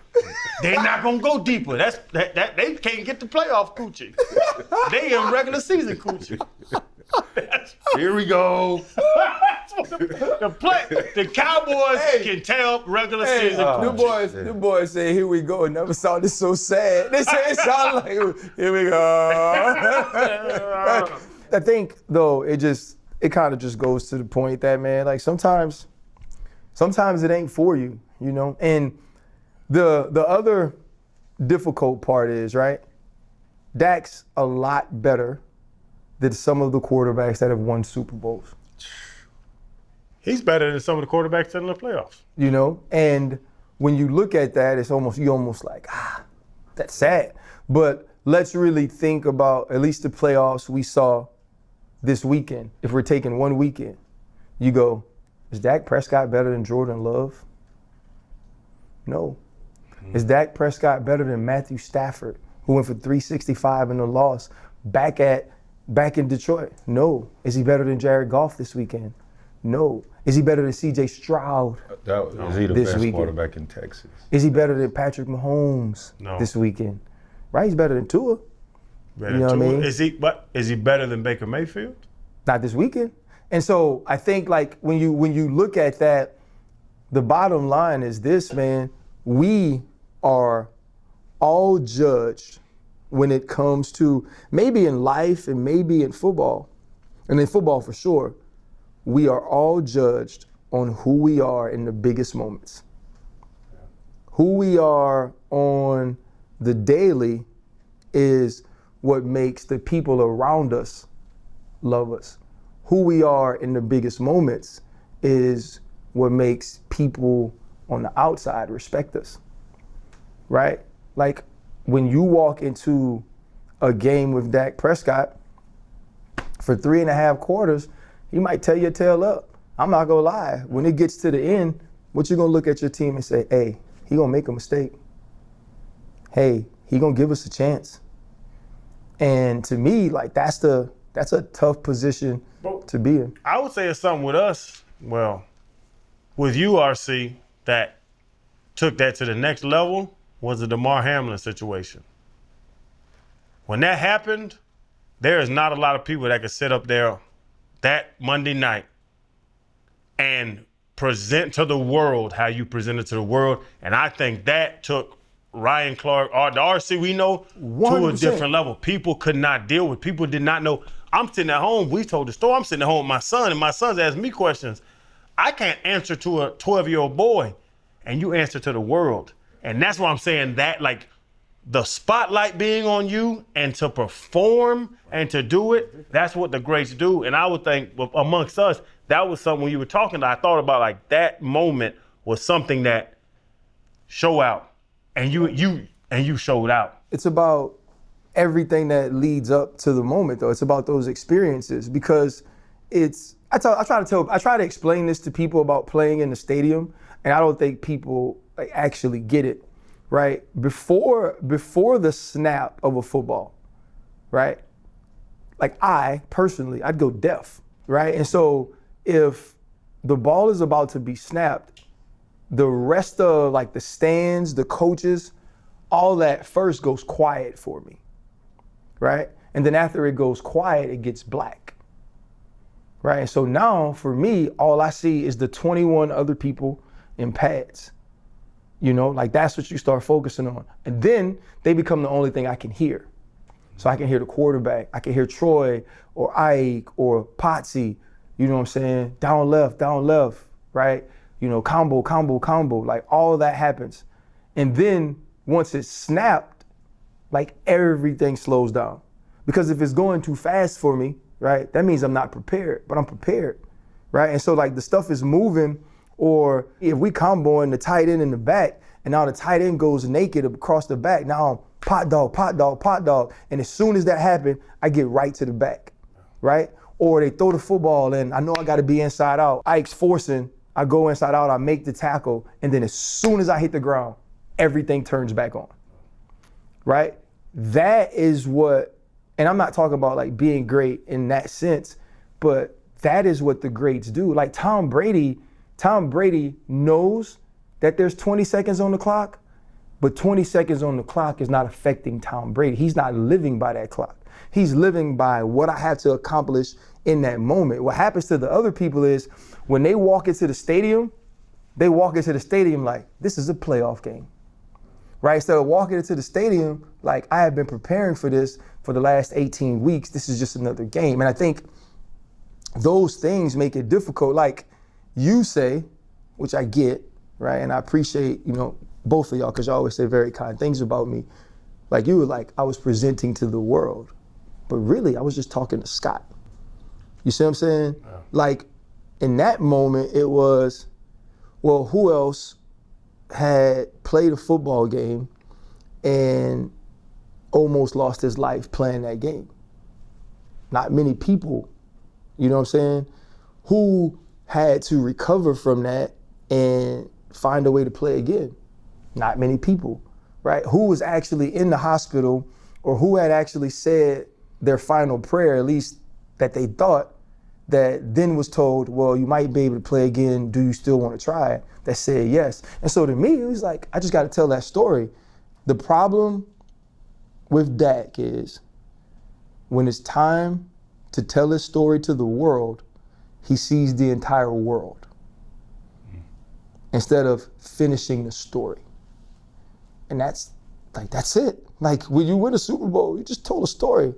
Speaker 1: they're not gonna go deeper. That they can't get the playoff coochie. They in regular season coochie.
Speaker 3: Here we go.
Speaker 1: The Cowboys can tell regular season coochie.
Speaker 2: The boys say, "Here we go." Never saw this so sad. They say it sound like, "Here we go." I think though it kind of just goes to the point that, man, like sometimes it ain't for you, you know. And the other difficult part is, right, Dak's a lot better than some of the quarterbacks that have won Super Bowls.
Speaker 1: He's better than some of the quarterbacks in the playoffs.
Speaker 2: You know, and when you look at that, you almost like, that's sad. But let's really think about at least the playoffs we saw this weekend. If we're taking one weekend, you go, is Dak Prescott better than Jordan Love? No. Is Dak Prescott better than Matthew Stafford, who went for 365 in a loss back in Detroit? No. Is he better than Jared Goff this weekend? No. Is he better than C.J. Stroud
Speaker 3: Is he the
Speaker 2: this
Speaker 3: best
Speaker 2: weekend?
Speaker 3: quarterback in Texas?
Speaker 2: Is he better than Patrick Mahomes this weekend? Right? He's better than Tua.
Speaker 1: Better
Speaker 2: You know
Speaker 1: than
Speaker 2: what I
Speaker 1: Tua.
Speaker 2: mean?
Speaker 1: Is he better than Baker Mayfield?
Speaker 2: Not this weekend. And so I think, like, when you look at that, the bottom line is this, man. We are all judged when it comes to, maybe in life and maybe in football, and in football for sure, we are all judged on who we are in the biggest moments. Who we are on the daily is what makes the people around us love us. Who we are in the biggest moments is what makes people on the outside respect us, right? Like when you walk into a game with Dak Prescott for 3.5 quarters, he might tear your tail up. I'm not gonna lie. When it gets to the end, what you gonna look at your team and say, hey, he gonna make a mistake. Hey, he gonna give us a chance. And to me, like that's a tough position to be in.
Speaker 1: I would say it's something with us, well, with you, RC, that took that to the next level was the DeMar Hamlin situation. When that happened, there is not a lot of people that could sit up there that Monday night and present to the world how you presented to the world. And I think that took Ryan Clark, or the RC we know, 100%. To a different level. People could not deal with. People did not know. I'm sitting at home. We told the story. I'm sitting at home with my son, and my son's asking me questions. I can't answer to a 12-year-old boy, and you answer to the world. And that's why I'm saying that, like, the spotlight being on you and to perform and to do it, that's what the greats do. And I would think amongst us, that was something when you were talking, I thought about like that moment was something that show out. And you showed out.
Speaker 2: It's about everything that leads up to the moment, though. It's about those experiences because I try to explain this to people about playing in the stadium, and I don't think people like actually get it, right? Before the snap of a football, right? Like I personally, I'd go deaf, right? And so if the ball is about to be snapped, the rest of like the stands, the coaches, all that first goes quiet for me, right? And then after it goes quiet, it gets black, right? And so now for me, all I see is the 21 other people in pads, you know, like that's what you start focusing on. And then they become the only thing I can hear. So I can hear the quarterback, I can hear Troy or Ike or Potsy, you know what I'm saying? Down left, right? You know, combo, like all of that happens. And then once it's snapped, like everything slows down. Because if it's going too fast for me, right, that means I'm not prepared, but I'm prepared, right? And so like the stuff is moving, or if we comboing the tight end in the back, and now the tight end goes naked across the back, now I'm pot dog. And as soon as that happened, I get right to the back, right? Or they throw the football and I know I gotta be inside out. Ike's forcing, I go inside out, I make the tackle, and then as soon as I hit the ground, everything turns back on. right? That is what, and I'm not talking about like being great in that sense, but that is what the greats do. Like Tom Brady knows that there's 20 seconds on the clock, but 20 seconds on the clock is not affecting Tom Brady. He's not living by that clock. He's living by what I have to accomplish in that moment. What happens to the other people is when they walk into the stadium, they walk into the stadium like, this is a playoff game, right? Instead of walking into the stadium like, I have been preparing for this for the last 18 weeks. This is just another game. And I think those things make it difficult. Like you say, which I get, right? And I appreciate, both of y'all, because y'all always say very kind things about me. Like you were like, I was presenting to the world, but really I was just talking to Scott. You see what I'm saying? Yeah. Like in that moment, it was, well, who else had played a football game and almost lost his life playing that game? Not many people, you know what I'm saying? Who had to recover from that and find a way to play again? Not many people, right? Who was actually in the hospital or who had actually said their final prayer, at least that they thought, that then was told, well, you might be able to play again. Do you still want to try it? That said yes. And so to me, it was like, I just got to tell that story. The problem with Dak is when it's time to tell his story to the world, he sees the entire world instead of finishing the story. And that's it. Like when you win a Super Bowl, you just told a story.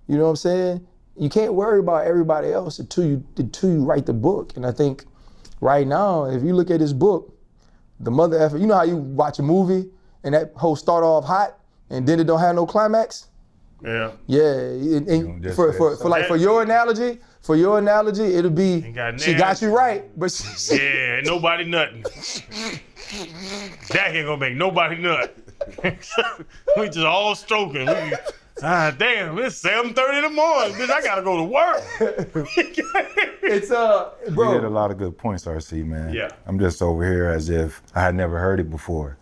Speaker 2: You know what I'm saying? You can't worry about everybody else until you write the book. And I think right now, if you look at this book, the mother effer, you know how you watch a movie and that whole start off hot and then it don't have no climax?
Speaker 1: Yeah.
Speaker 2: Yeah. And for your analogy, it'll be she got you right, but
Speaker 1: yeah, nobody nothing. Dak ain't gonna make nobody nut. We just all stroking. Damn, it's 7:30 in the morning. Bitch, I gotta go to work.
Speaker 2: It's bro.
Speaker 3: You had a lot of good points, RC, man.
Speaker 1: Yeah.
Speaker 3: I'm just over here as if I had never heard it before.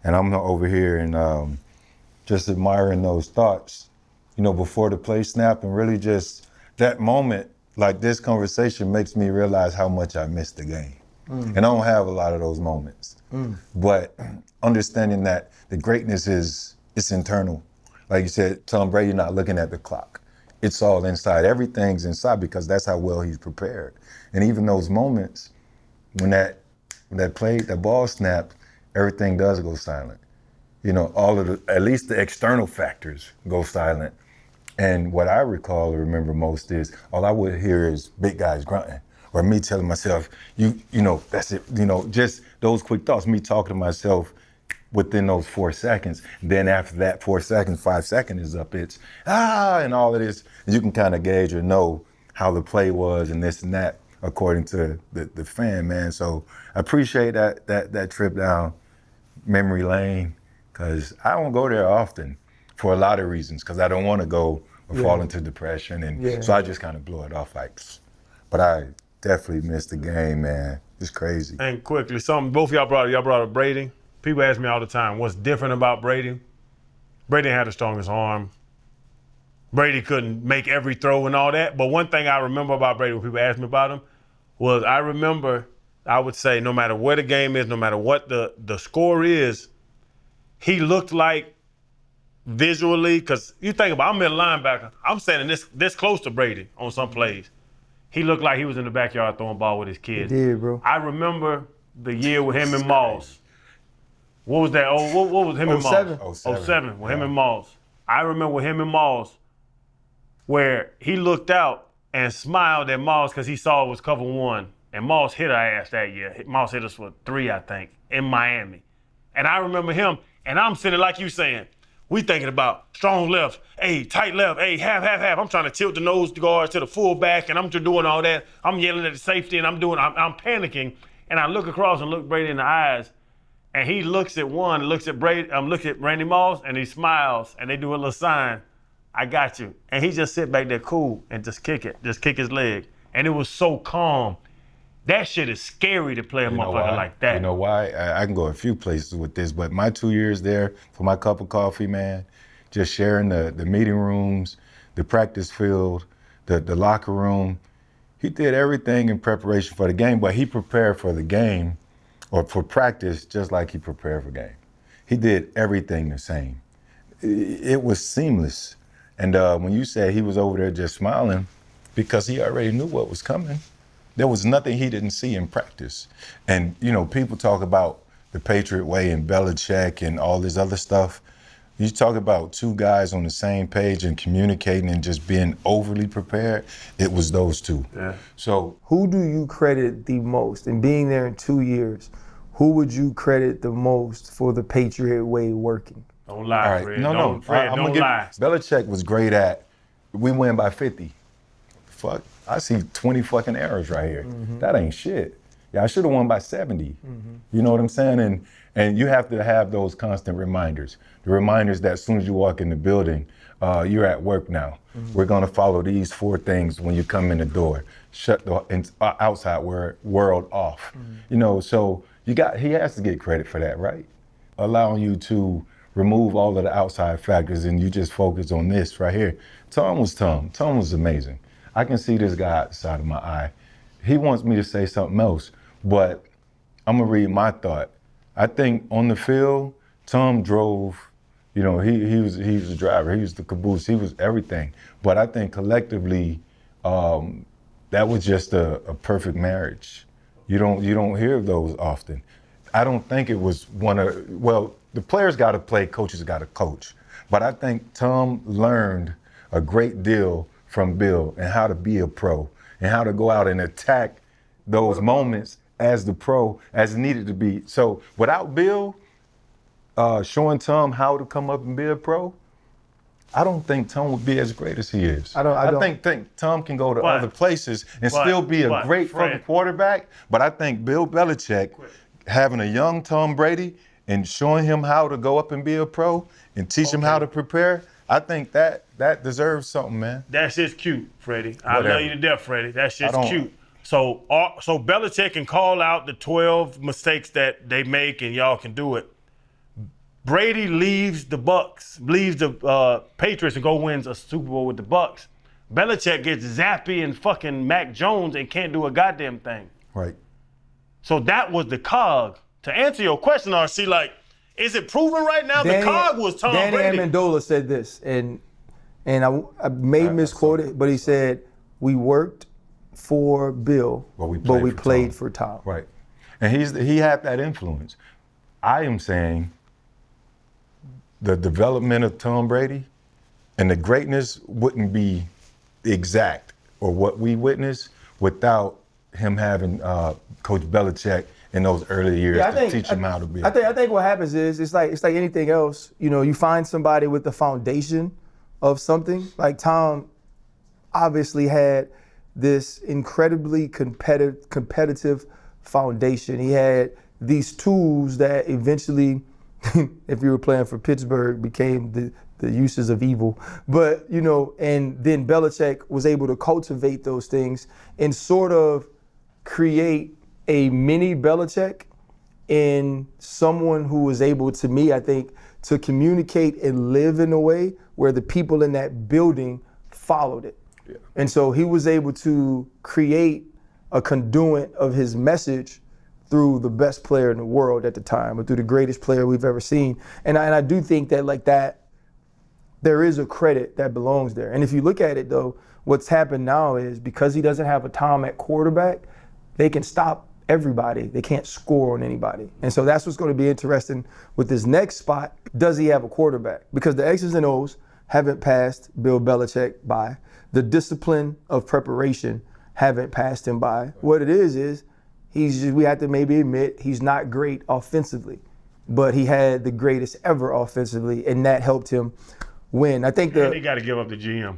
Speaker 3: And I'm over here and just admiring those thoughts, before the play snap, and really just that moment, like this conversation makes me realize how much I missed the game. And I don't have a lot of those moments. But understanding that the greatness it's internal. Like you said, Tom Brady not looking at the clock. It's all inside. Everything's inside because that's how well he's prepared. And even those moments when that ball snapped, everything does go silent. All of at least the external factors go silent. And what I recall or remember most is all I would hear is big guys grunting or me telling myself, that's it. Just those quick thoughts, me talking to myself within those 4 seconds. Then after that 4 seconds, 5 seconds is up, it's and all of this. You can kind of gauge or know how the play was and this and that according to the fan, man. So I appreciate that trip down memory lane because I don't go there often for a lot of reasons because I don't want to go or fall into depression. And so I just kind of blew it off but I definitely missed the game, man. It's crazy.
Speaker 1: And quickly, both of y'all brought up Brady. People ask me all the time, what's different about Brady? Brady had the strongest arm. Brady couldn't make every throw and all that. But one thing I remember about Brady when people ask me about him was I would say no matter where the game is, no matter what the score is, he looked like visually, because you think about, I'm a linebacker. I'm standing this close to Brady on some plays. He looked like he was in the backyard throwing ball with his kids.
Speaker 2: He did, bro.
Speaker 1: I remember the year with him and Moss. What was that? What was him and Moss? 07 with him and Moss. I remember with him and Moss where he looked out and smiled at Moss because he saw it was cover one. And Moss hit our ass that year. Moss hit us with 3, I think, in Miami. And I remember him, and I'm sitting like you saying, we thinking about strong left, hey, tight left, hey, half. I'm trying to tilt the nose guards to the fullback, and I'm just doing all that. I'm yelling at the safety, and I'm panicking. And I look across and look Brady in the eyes, and he looks at one, looks at Randy Moss, and he smiles, and they do a little sign, I got you. And he just sit back there cool and just kick his leg. And it was so calm. That shit is scary to play a
Speaker 3: You know
Speaker 1: motherfucker
Speaker 3: why?
Speaker 1: like that.
Speaker 3: You know why? I can go a few places with this, but my 2 years there for my cup of coffee, man, just sharing the meeting rooms, the practice field, the locker room. He did everything in preparation for the game, but he prepared for the game or for practice just like he prepared for game. He did everything the same. It was seamless. And when you said he was over there just smiling, because he already knew what was coming. There was nothing he didn't see in practice. And, you know, people talk about the Patriot way and Belichick and all this other stuff. You talk about two guys on the same page and communicating and just being overly prepared. It was those two.
Speaker 1: Yeah.
Speaker 3: So
Speaker 2: Who do you credit the most? In being there in 2 years, who would you credit the most for the Patriot way working?
Speaker 1: Don't lie,
Speaker 3: all right,
Speaker 1: Fred.
Speaker 3: no,
Speaker 1: Fred,
Speaker 3: I'm
Speaker 1: don't
Speaker 3: gonna
Speaker 1: lie.
Speaker 3: Belichick was great at. We win by 50. Fuck, I see 20 fucking errors right here. That ain't shit. Yeah, I should have won by 70. You know what I'm saying? And you have to have those constant reminders. The reminders that as soon as you walk in the building, you're at work now. We're gonna follow these 4 things when you come in the door. Shut the outside world off. You know, so he has to get credit for that, right? Allowing you to remove all of the outside factors and you just focus on this right here. Tom was Tom. Tom was amazing. I can see this guy outside of my eye. He wants me to say something else, but I'm gonna read my thought. I think on the field, Tom drove, you know, he was the driver, he was the caboose, he was everything. But I think collectively, that was just a perfect marriage. You don't hear of those often. I don't think it was the players gotta play, coaches gotta coach. But I think Tom learned a great deal from Bill and how to be a pro and how to go out and attack those moments as the pro as needed to be. So without Bill showing Tom how to come up and be a pro, I don't think Tom would be as great as he is. I think Tom can go to other places and still be a great fucking quarterback. But I think Bill Belichick having a young Tom Brady and showing him how to go up and be a pro and teach him how to prepare, I think that deserves something, man.
Speaker 1: That shit's cute, Freddie. I love you to death, Freddie. That shit's cute. So Belichick can call out the 12 mistakes that they make and y'all can do it. Brady leaves the Patriots and go wins a Super Bowl with the Bucks. Belichick gets Zappy and fucking Mac Jones and can't do a goddamn thing.
Speaker 3: Right.
Speaker 1: So that was the cog. To answer your question, RC, like, is it proven right now? The cog was Tom Brady.
Speaker 2: Danny Amendola said this, and I may misquote it, but he said, we worked for Bill, but we played for Tom.
Speaker 3: Right. And he had that influence. I am saying the development of Tom Brady and the greatness wouldn't be exact or what we witnessed without him having Coach Belichick in those early years to teach him how to be.
Speaker 2: I think what happens is it's like anything else. You know, you find somebody with the foundation of something. Like Tom obviously had this incredibly competitive foundation. He had these tools that eventually, if you were playing for Pittsburgh, became the uses of evil. But, you know, and then Belichick was able to cultivate those things and sort of create a mini Belichick in someone who was able, to me, I think, to communicate and live in a way where the people in that building followed it. Yeah. And so he was able to create a conduit of his message through the best player in the world at the time, or through the greatest player we've ever seen. And I do think that like that, there is a credit that belongs there. And if you look at it though, what's happened now is because he doesn't have a Tom at quarterback, they can stop everybody. They can't score on anybody. And so that's what's going to be interesting with this next spot. Does he have a quarterback? Because the X's and O's haven't passed Bill Belichick by. The discipline of preparation haven't passed him by. What it is we have to maybe admit he's not great offensively, but he had the greatest ever offensively, and that helped him win. I think
Speaker 1: he got to give up the GM.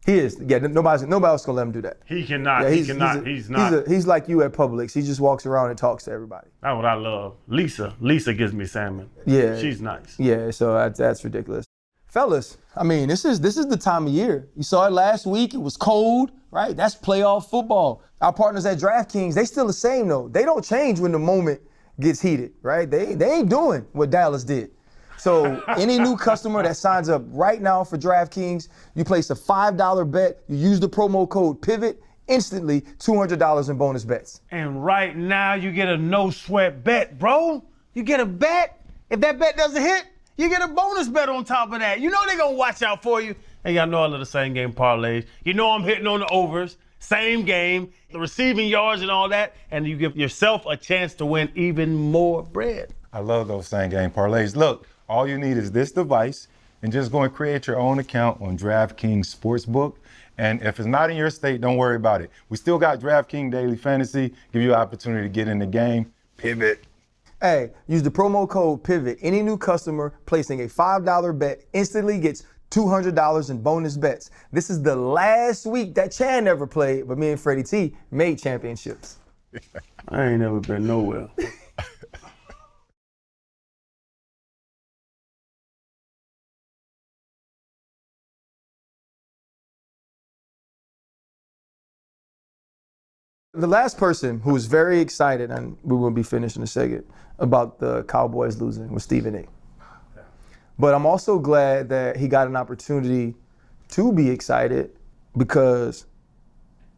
Speaker 2: He is. Yeah, nobody else gonna let him do that.
Speaker 1: He cannot.
Speaker 2: Yeah,
Speaker 1: he's not.
Speaker 2: He's like you at Publix. He just walks around and talks to everybody.
Speaker 1: That's what I love. Lisa gives me salmon.
Speaker 2: Yeah.
Speaker 1: She's nice.
Speaker 2: Yeah, so that's ridiculous. Fellas, I mean, this is the time of year. You saw it last week. It was cold. right? That's playoff football. Our partners at DraftKings, they still the same though. They don't change when the moment gets heated, right? They ain't doing what Dallas did. So any new customer that signs up right now for DraftKings, you place a $5 bet, you use the promo code PIVOT, instantly $200 in bonus bets.
Speaker 1: And right now you get a no sweat bet, bro. You get a bet. If that bet doesn't hit, you get a bonus bet on top of that. You know they're gonna watch out for you. And y'all know I love the same game parlays. You know I'm hitting on the overs, same game, the receiving yards and all that, and you give yourself a chance to win even more bread.
Speaker 3: I love those same game parlays. Look, all you need is this device and just go and create your own account on DraftKings Sportsbook. And if it's not in your state, don't worry about it. We still got DraftKings Daily Fantasy, give you an opportunity to get in the game. Pivot.
Speaker 2: Hey, use the promo code PIVOT. Any new customer placing a $5 bet instantly gets $200 in bonus bets. This is the last week that Chan never played, but me and Freddie T made championships.
Speaker 1: I ain't never been nowhere.
Speaker 2: The last person who was very excited, and we will be finished in a second, about the Cowboys losing was Stephen A. But I'm also glad that he got an opportunity to be excited because,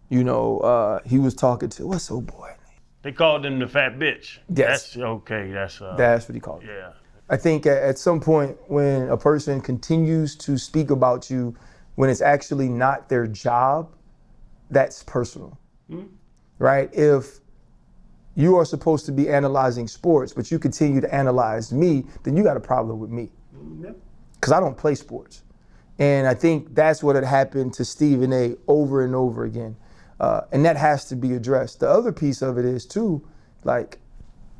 Speaker 2: he was talking to, what's old boy name?
Speaker 1: They called him the fat bitch.
Speaker 2: Yes.
Speaker 1: That's okay. That's
Speaker 2: what he called it.
Speaker 1: Yeah.
Speaker 2: I think at some point when a person continues to speak about you when it's actually not their job, that's personal. Mm-hmm. Right? If you are supposed to be analyzing sports, but you continue to analyze me, then you got a problem with me. Because I don't play sports. And I think that's what had happened to Stephen A. over and over again. And that has to be addressed. The other piece of it is, too, like,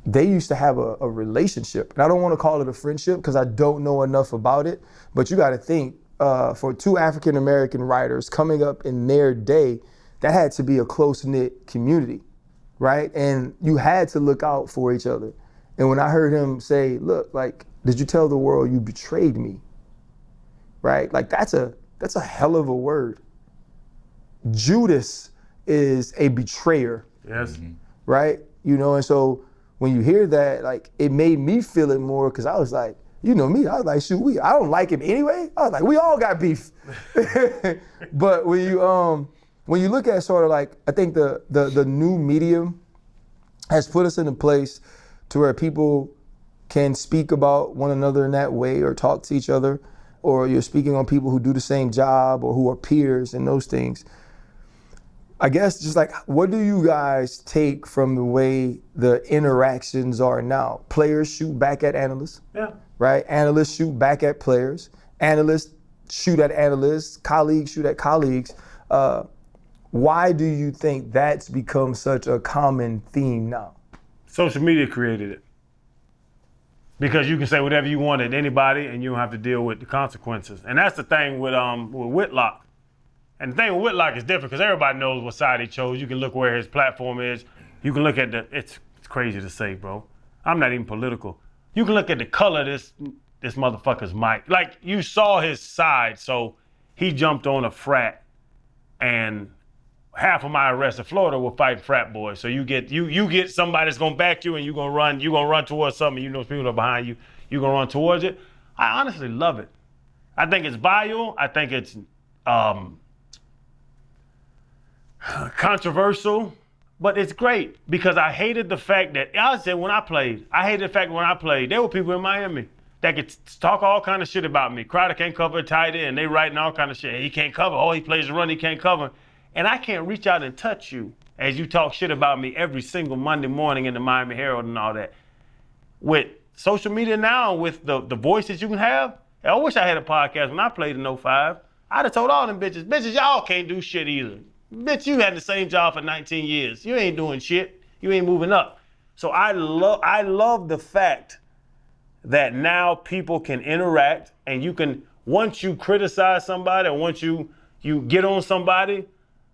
Speaker 2: they used to have a relationship. And I don't want to call it a friendship because I don't know enough about it. But you got to think, for two African-American writers coming up in their day, that had to be a close-knit community, right? And you had to look out for each other. And when I heard him say, look, like, did you tell the world you betrayed me? Right? Like, that's a hell of a word. Judas is a betrayer.
Speaker 1: Yes.
Speaker 2: Mm-hmm. Right? And so when you hear that, like, it made me feel it more because I was like, you know me, I was like, shoot, I don't like him anyway. I was like, we all got beef. But when you look at sort of like, I think the new medium has put us in a place to where people can speak about one another in that way or talk to each other, or you're speaking on people who do the same job or who are peers and those things. I guess just like, what do you guys take from the way the interactions are now? Players shoot back at analysts, right? Analysts shoot back at players. Analysts shoot at analysts. Colleagues shoot at colleagues. Why do you think that's become such a common theme now?
Speaker 1: Social media created it. Because you can say whatever you want at anybody and you don't have to deal with the consequences. And that's the thing with Whitlock. And the thing with Whitlock is different because everybody knows what side he chose. You can look where his platform is. You can look at it's crazy to say, bro. I'm not even political. You can look at the color of this motherfucker's mic. Like, you saw his side, so he jumped on a frat, and half of my arrests in Florida were fighting frat boys. So you get somebody that's gonna back you and you're gonna run towards something, people are behind you, you're gonna run towards it. I honestly love it. I think it's vile, I think it's controversial, but it's great because I hated the fact that, when I played, there were people in Miami that could talk all kind of shit about me. Crowder can't cover a tight end, they writing all kind of shit. He can't cover, he plays the run, he can't cover. And I can't reach out and touch you as you talk shit about me every single Monday morning in the Miami Herald and all that. With social media now, with the voices you can have, I wish I had a podcast when I played in 05. I'd have told all them bitches, y'all can't do shit either. Bitch, you had the same job for 19 years. You ain't doing shit. You ain't moving up. So I love the fact that now people can interact and you can, once you criticize somebody or once you get on somebody,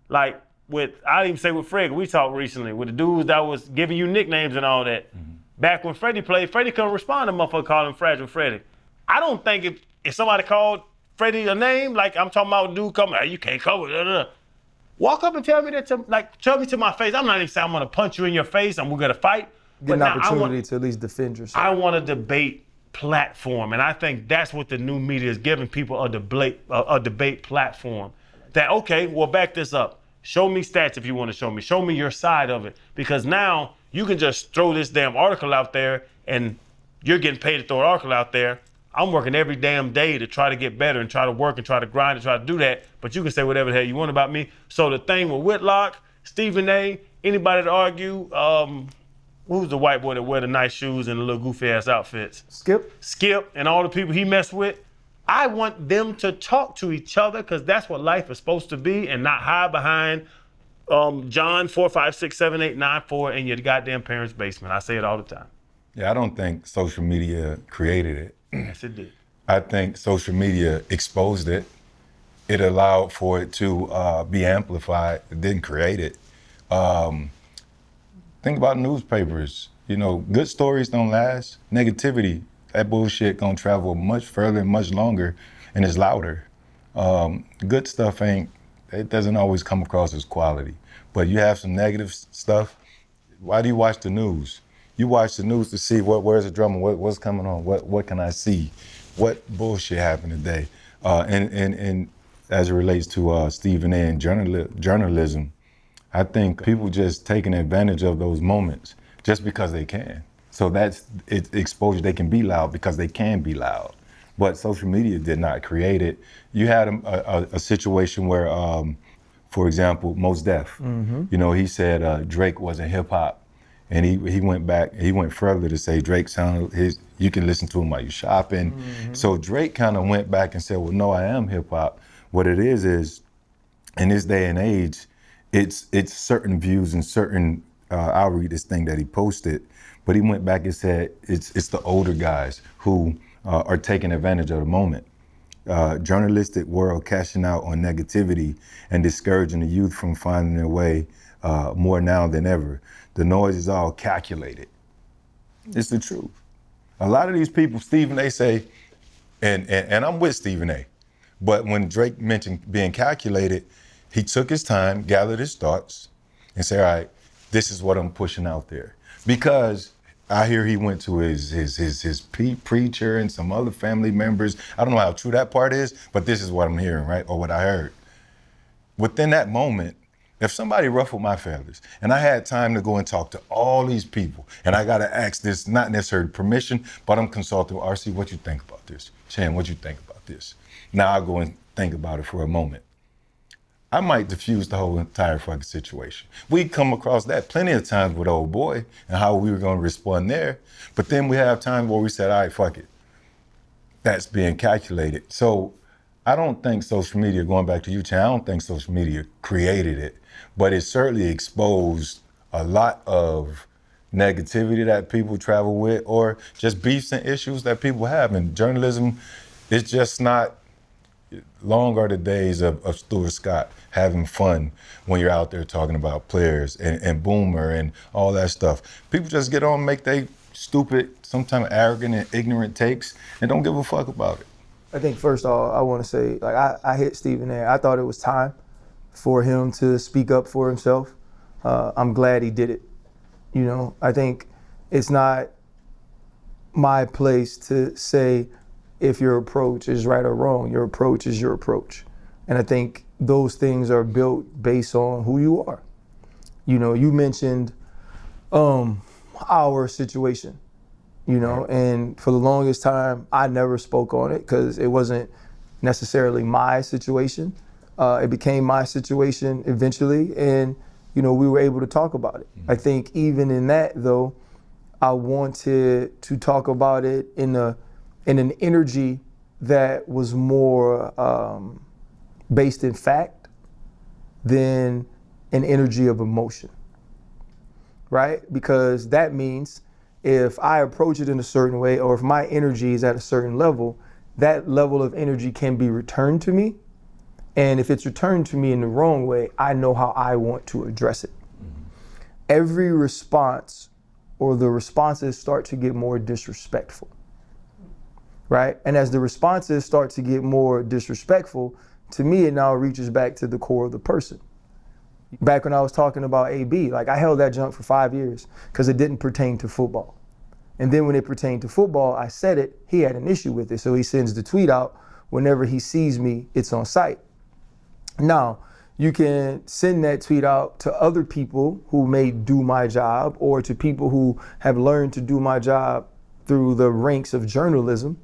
Speaker 1: like I didn't even say with Fred, we talked recently with the dudes that was giving you nicknames and all that. Mm-hmm. Back when Freddie played, Freddie couldn't respond to motherfucker calling him Fragile Freddie. I don't think if somebody called Freddie a name, like I'm talking about a dude coming, you can't cover it, Walk up and tell me that, tell me to my face. I'm not even saying I'm gonna punch you in your face and we're gonna fight.
Speaker 2: Get an opportunity to at least defend yourself.
Speaker 1: I want a debate platform, and I think that's what the new media is giving people, a debate platform. That, okay, well, back this up. Show me stats if you want to show me. Show me your side of it. Because now you can just throw this damn article out there and you're getting paid to throw an article out there. I'm working every damn day to try to get better and try to work and try to grind and try to do that. But you can say whatever the hell you want about me. So the thing with Whitlock, Stephen A., anybody to argue, who's the white boy that wear the nice shoes and the little goofy ass outfits? Skip and all the people he messed with. I want them to talk to each other because that's what life is supposed to be, and not hide behind John 4, 5, 6, 7, 8, 9, 4 in your goddamn parents' basement. I say it all the time.
Speaker 3: Yeah, I don't think social media created it.
Speaker 1: Yes, it did.
Speaker 3: I think social media exposed it. It allowed for it to be amplified. It didn't create it. Think about newspapers. You know, good stories don't last. Negativity, that bullshit gonna travel much further and much longer, and it's louder. Good stuff it doesn't always come across as quality. But you have some negative stuff. Why do you watch the news? You watch the news to see where's the drama, what's coming on, what can I see, what bullshit happened today. And as it relates to Stephen A. and journalism, I think people just taking advantage of those moments just because they can. So that's exposure. They can be loud because they can be loud. But social media did not create it. You had a situation where, for example, Mos Def, you know, he said Drake wasn't hip hop. And he went further to say Drake sounded you can listen to him while you're shopping. So Drake kind of went back and said, well, no, I am hip hop. What it is in this day and age, it's certain views and certain, I'll read this thing that he posted, but he went back and said it's the older guys who are taking advantage of the moment. Journalistic world cashing out on negativity and discouraging the youth from finding their way more now than ever. The noise is all calculated. It's the truth. A lot of these people, Stephen A. say, and I'm with Stephen A., but when Drake mentioned being calculated, he took his time, gathered his thoughts, and said, all right, this is what I'm pushing out there. Because I hear he went to his preacher and some other family members. I don't know how true that part is, but this is what I'm hearing, right? Or what I heard. Within that moment, if somebody ruffled my feathers and I had time to go and talk to all these people and I got to ask this, not necessarily permission, but I'm consulting with RC, what you think about this? Chan, what you think about this? Now I'll go and think about it for a moment. I might diffuse the whole entire fucking situation. We come across that plenty of times with old boy and how we were going to respond there. But then we have times where we said, all right, fuck it. That's being calculated. So I don't think social media, going back to you, Chan, I don't think social media created it, but it certainly exposed a lot of negativity that people travel with or just beefs and issues that people have. And journalism is just not, long are the days of Stuart Scott having fun when you're out there talking about players and Boomer and all that stuff. People just get on, make they stupid, sometimes arrogant and ignorant takes and don't give a fuck about it.
Speaker 2: I think first off, I want to say, like, I hit Stephen A. I thought it was time for him to speak up for himself. I'm glad he did it. You know, I think it's not my place to say if your approach is right or wrong. Your approach is your approach. And I think those things are built based on who you are. You know, you mentioned our situation, you know, and for the longest time, I never spoke on it because it wasn't necessarily my situation. It became my situation eventually, and, you know, we were able to talk about it. I think even in that, though, I wanted to talk about it in an energy that was more based in fact than an energy of emotion, right? Because that means if I approach it in a certain way, or if my energy is at a certain level, that level of energy can be returned to me. And if it's returned to me in the wrong way, I know how I want to address it. Every response, or the responses, start to get more disrespectful, right? And as the responses start to get more disrespectful, to me, it now reaches back to the core of the person. Back when I was talking about AB, like I held that junk for 5 years because it didn't pertain to football. And then when it pertained to football, I said it, he had an issue with it. So he sends the tweet out. Whenever he sees me, it's on site. Now, you can send that tweet out to other people who may do my job or to people who have learned to do my job through the ranks of journalism,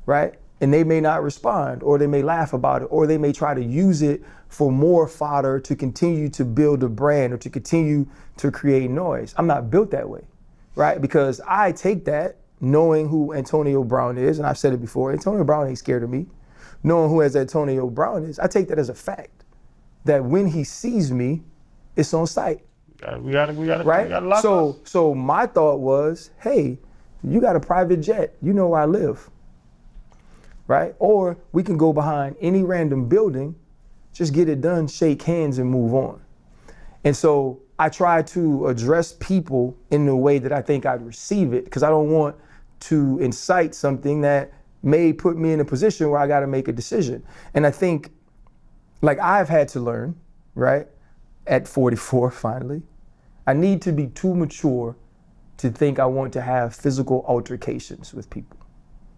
Speaker 2: right? And they may not respond, or they may laugh about it, or they may try to use it for more fodder to continue to build a brand or to continue to create noise. I'm not built that way, right? Because I take that knowing who Antonio Brown is, and I've said it before, Antonio Brown ain't scared of me. Knowing who as Antonio Brown is, I take that as a fact. That when he sees me, it's on site.
Speaker 1: We got to
Speaker 2: right?
Speaker 1: lock
Speaker 2: So my thought was, hey, you got a private jet. You know where I live, right? Or we can go behind any random building, just get it done, shake hands and move on. And so I try to address people in the way that I think I'd receive it, because I don't want to incite something that may put me in a position where I got to make a decision. And I think, like I've had to learn, right, at 44 finally, I need to be too mature to think I want to have physical altercations with people.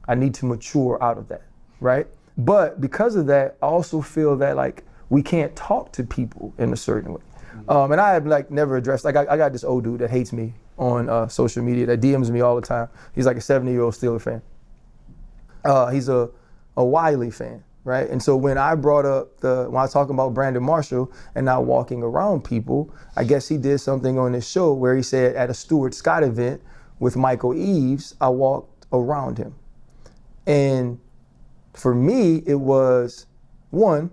Speaker 2: I need to mature out of that, right? But because of that, I also feel that like we can't talk to people in a certain way. And I have like never addressed, like I got this old dude that hates me on social media that DMs me all the time. He's like a 70-year-old Steeler fan. He's a Wiley fan, right? And so when I brought up when I was talking about Brandon Marshall and not walking around people, I guess he did something on this show where he said at a Stuart Scott event with Michael Eaves, I walked around him. And for me, it was, one,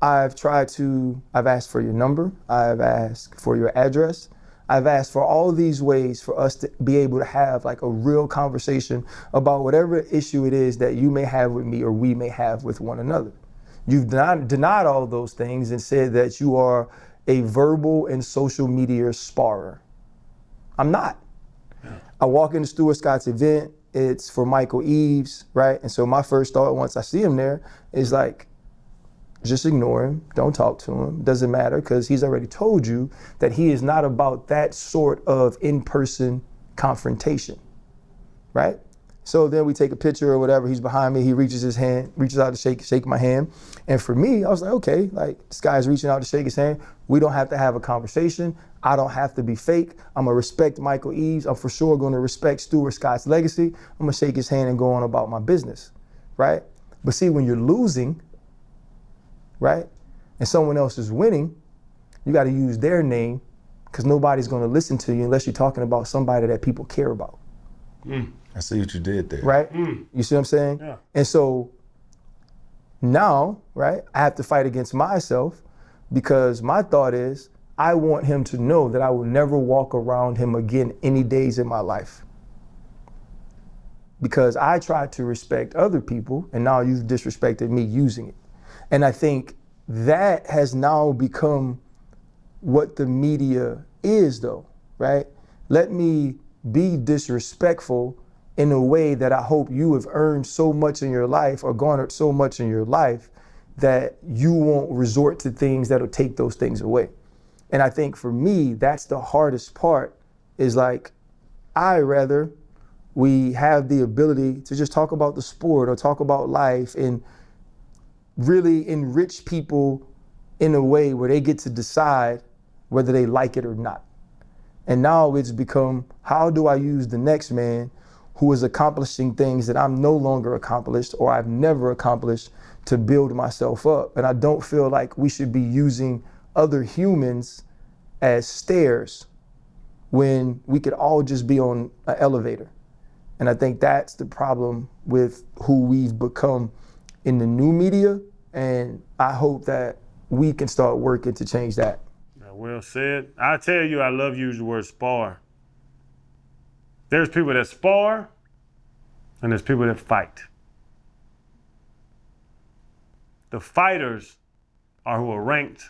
Speaker 2: I've asked for your number, I've asked for your address, I've asked for all these ways for us to be able to have like a real conversation about whatever issue it is that you may have with me or we may have with one another. You've denied all those things and said that you are a verbal and social media sparrer. I'm not. I walk into Stuart Scott's event, it's for Michael Eaves, right? And so my first thought once I see him there is like, just ignore him, don't talk to him, doesn't matter, because he's already told you that he is not about that sort of in-person confrontation, right? So then we take a picture or whatever, he's behind me, he reaches out to shake my hand. And for me, I was like, okay, like this guy's reaching out to shake his hand. We don't have to have a conversation. I don't have to be fake. I'm gonna respect Michael Eaves. I'm for sure gonna respect Stuart Scott's legacy. I'm gonna shake his hand and go on about my business, right? But see, when you're losing, right, and someone else is winning, you got to use their name because nobody's going to listen to you unless you're talking about somebody that people care about.
Speaker 3: I see what you did there.
Speaker 2: Right? You see what I'm saying?
Speaker 1: Yeah.
Speaker 2: And so now, right, I have to fight against myself because my thought is I want him to know that I will never walk around him again any days in my life. Because I tried to respect other people and now you've disrespected me using it. And I think that has now become what the media is though, right? Let me be disrespectful in a way that I hope you have earned so much in your life or garnered so much in your life that you won't resort to things that'll take those things away. And I think for me, that's the hardest part is like, I rather we have the ability to just talk about the sport or talk about life and really enrich people in a way where they get to decide whether they like it or not. And now it's become, how do I use the next man who is accomplishing things that I'm no longer accomplished or I've never accomplished to build myself up? And I don't feel like we should be using other humans as stairs when we could all just be on an elevator. And I think that's the problem with who we've become in the new media, and I hope that we can start working to change that.
Speaker 1: Well said. I tell you, I love using the word spar. There's people that spar, and there's people that fight. The fighters are who are ranked,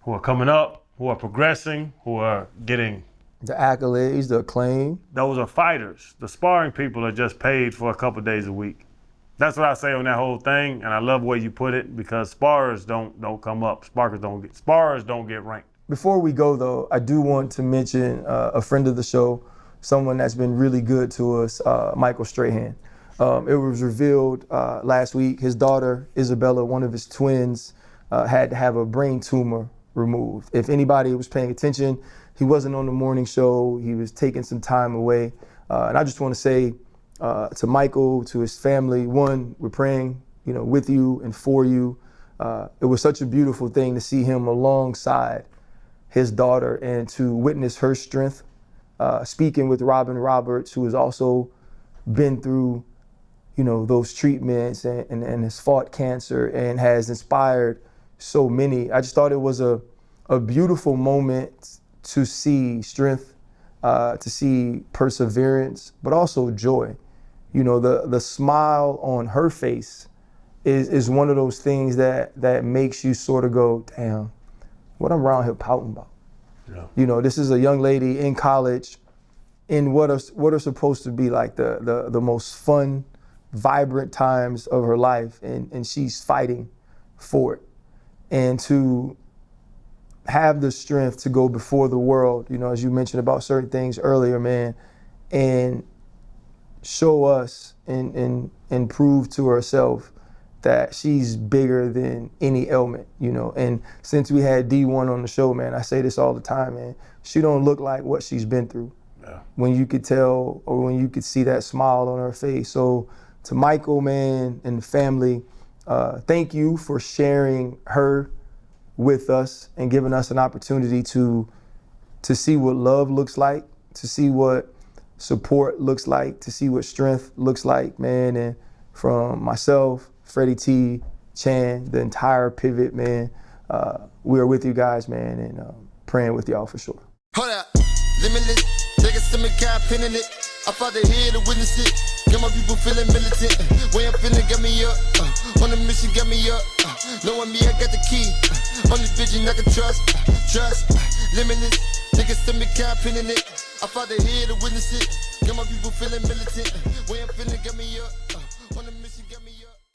Speaker 1: who are coming up, who are progressing, who are getting
Speaker 2: the accolades, the acclaim.
Speaker 1: Those are fighters. The sparring people are just paid for a couple days a week. That's what I say on that whole thing, and I love the way you put it because spars don't come up. Spars don't get ranked.
Speaker 2: Before we go though, I do want to mention a friend of the show, someone that's been really good to us, Michael Strahan. It was revealed last week his daughter Isabella, one of his twins, had to have a brain tumor removed. If anybody was paying attention, he wasn't on the morning show. He was taking some time away, and I just want to say to Michael, to his family, one, we're praying, with you and for you. It was such a beautiful thing to see him alongside his daughter and to witness her strength. Speaking with Robin Roberts, who has also been through, those treatments and has fought cancer and has inspired so many. I just thought it was a beautiful moment to see strength, to see perseverance, but also joy. The smile on her face is one of those things that makes you sort of go, damn, what I'm around here pouting about. Yeah. This is a young lady in college in what are supposed to be like the most fun, vibrant times of her life, and she's fighting for it. And to have the strength to go before the world, as you mentioned about certain things earlier, man, and show us and prove to herself that she's bigger than any ailment, And since we had D1 on the show, man, I say this all the time, man, she don't look like what she's been through. Yeah. When you could tell or when you could see that smile on her face. So to Michael, man, and the family, thank you for sharing her with us and giving us an opportunity to see what love looks like, to see what support looks like, to see what strength looks like, man. And from myself, Freddie T, Chan, the entire Pivot, man, we are with you guys, man, and praying with y'all for sure.
Speaker 4: Hold up, limitless, take a stomach, got pin in it. I fought the head to witness it. Got my people feeling militant. Way I'm feeling got me up. On the mission got me up. Knowing me, I got the key. Only vision I can trust. Limitless, take a stomach, got pin in it. I fought the head to witness it. Got my people feeling militant. Way I'm feeling got me up.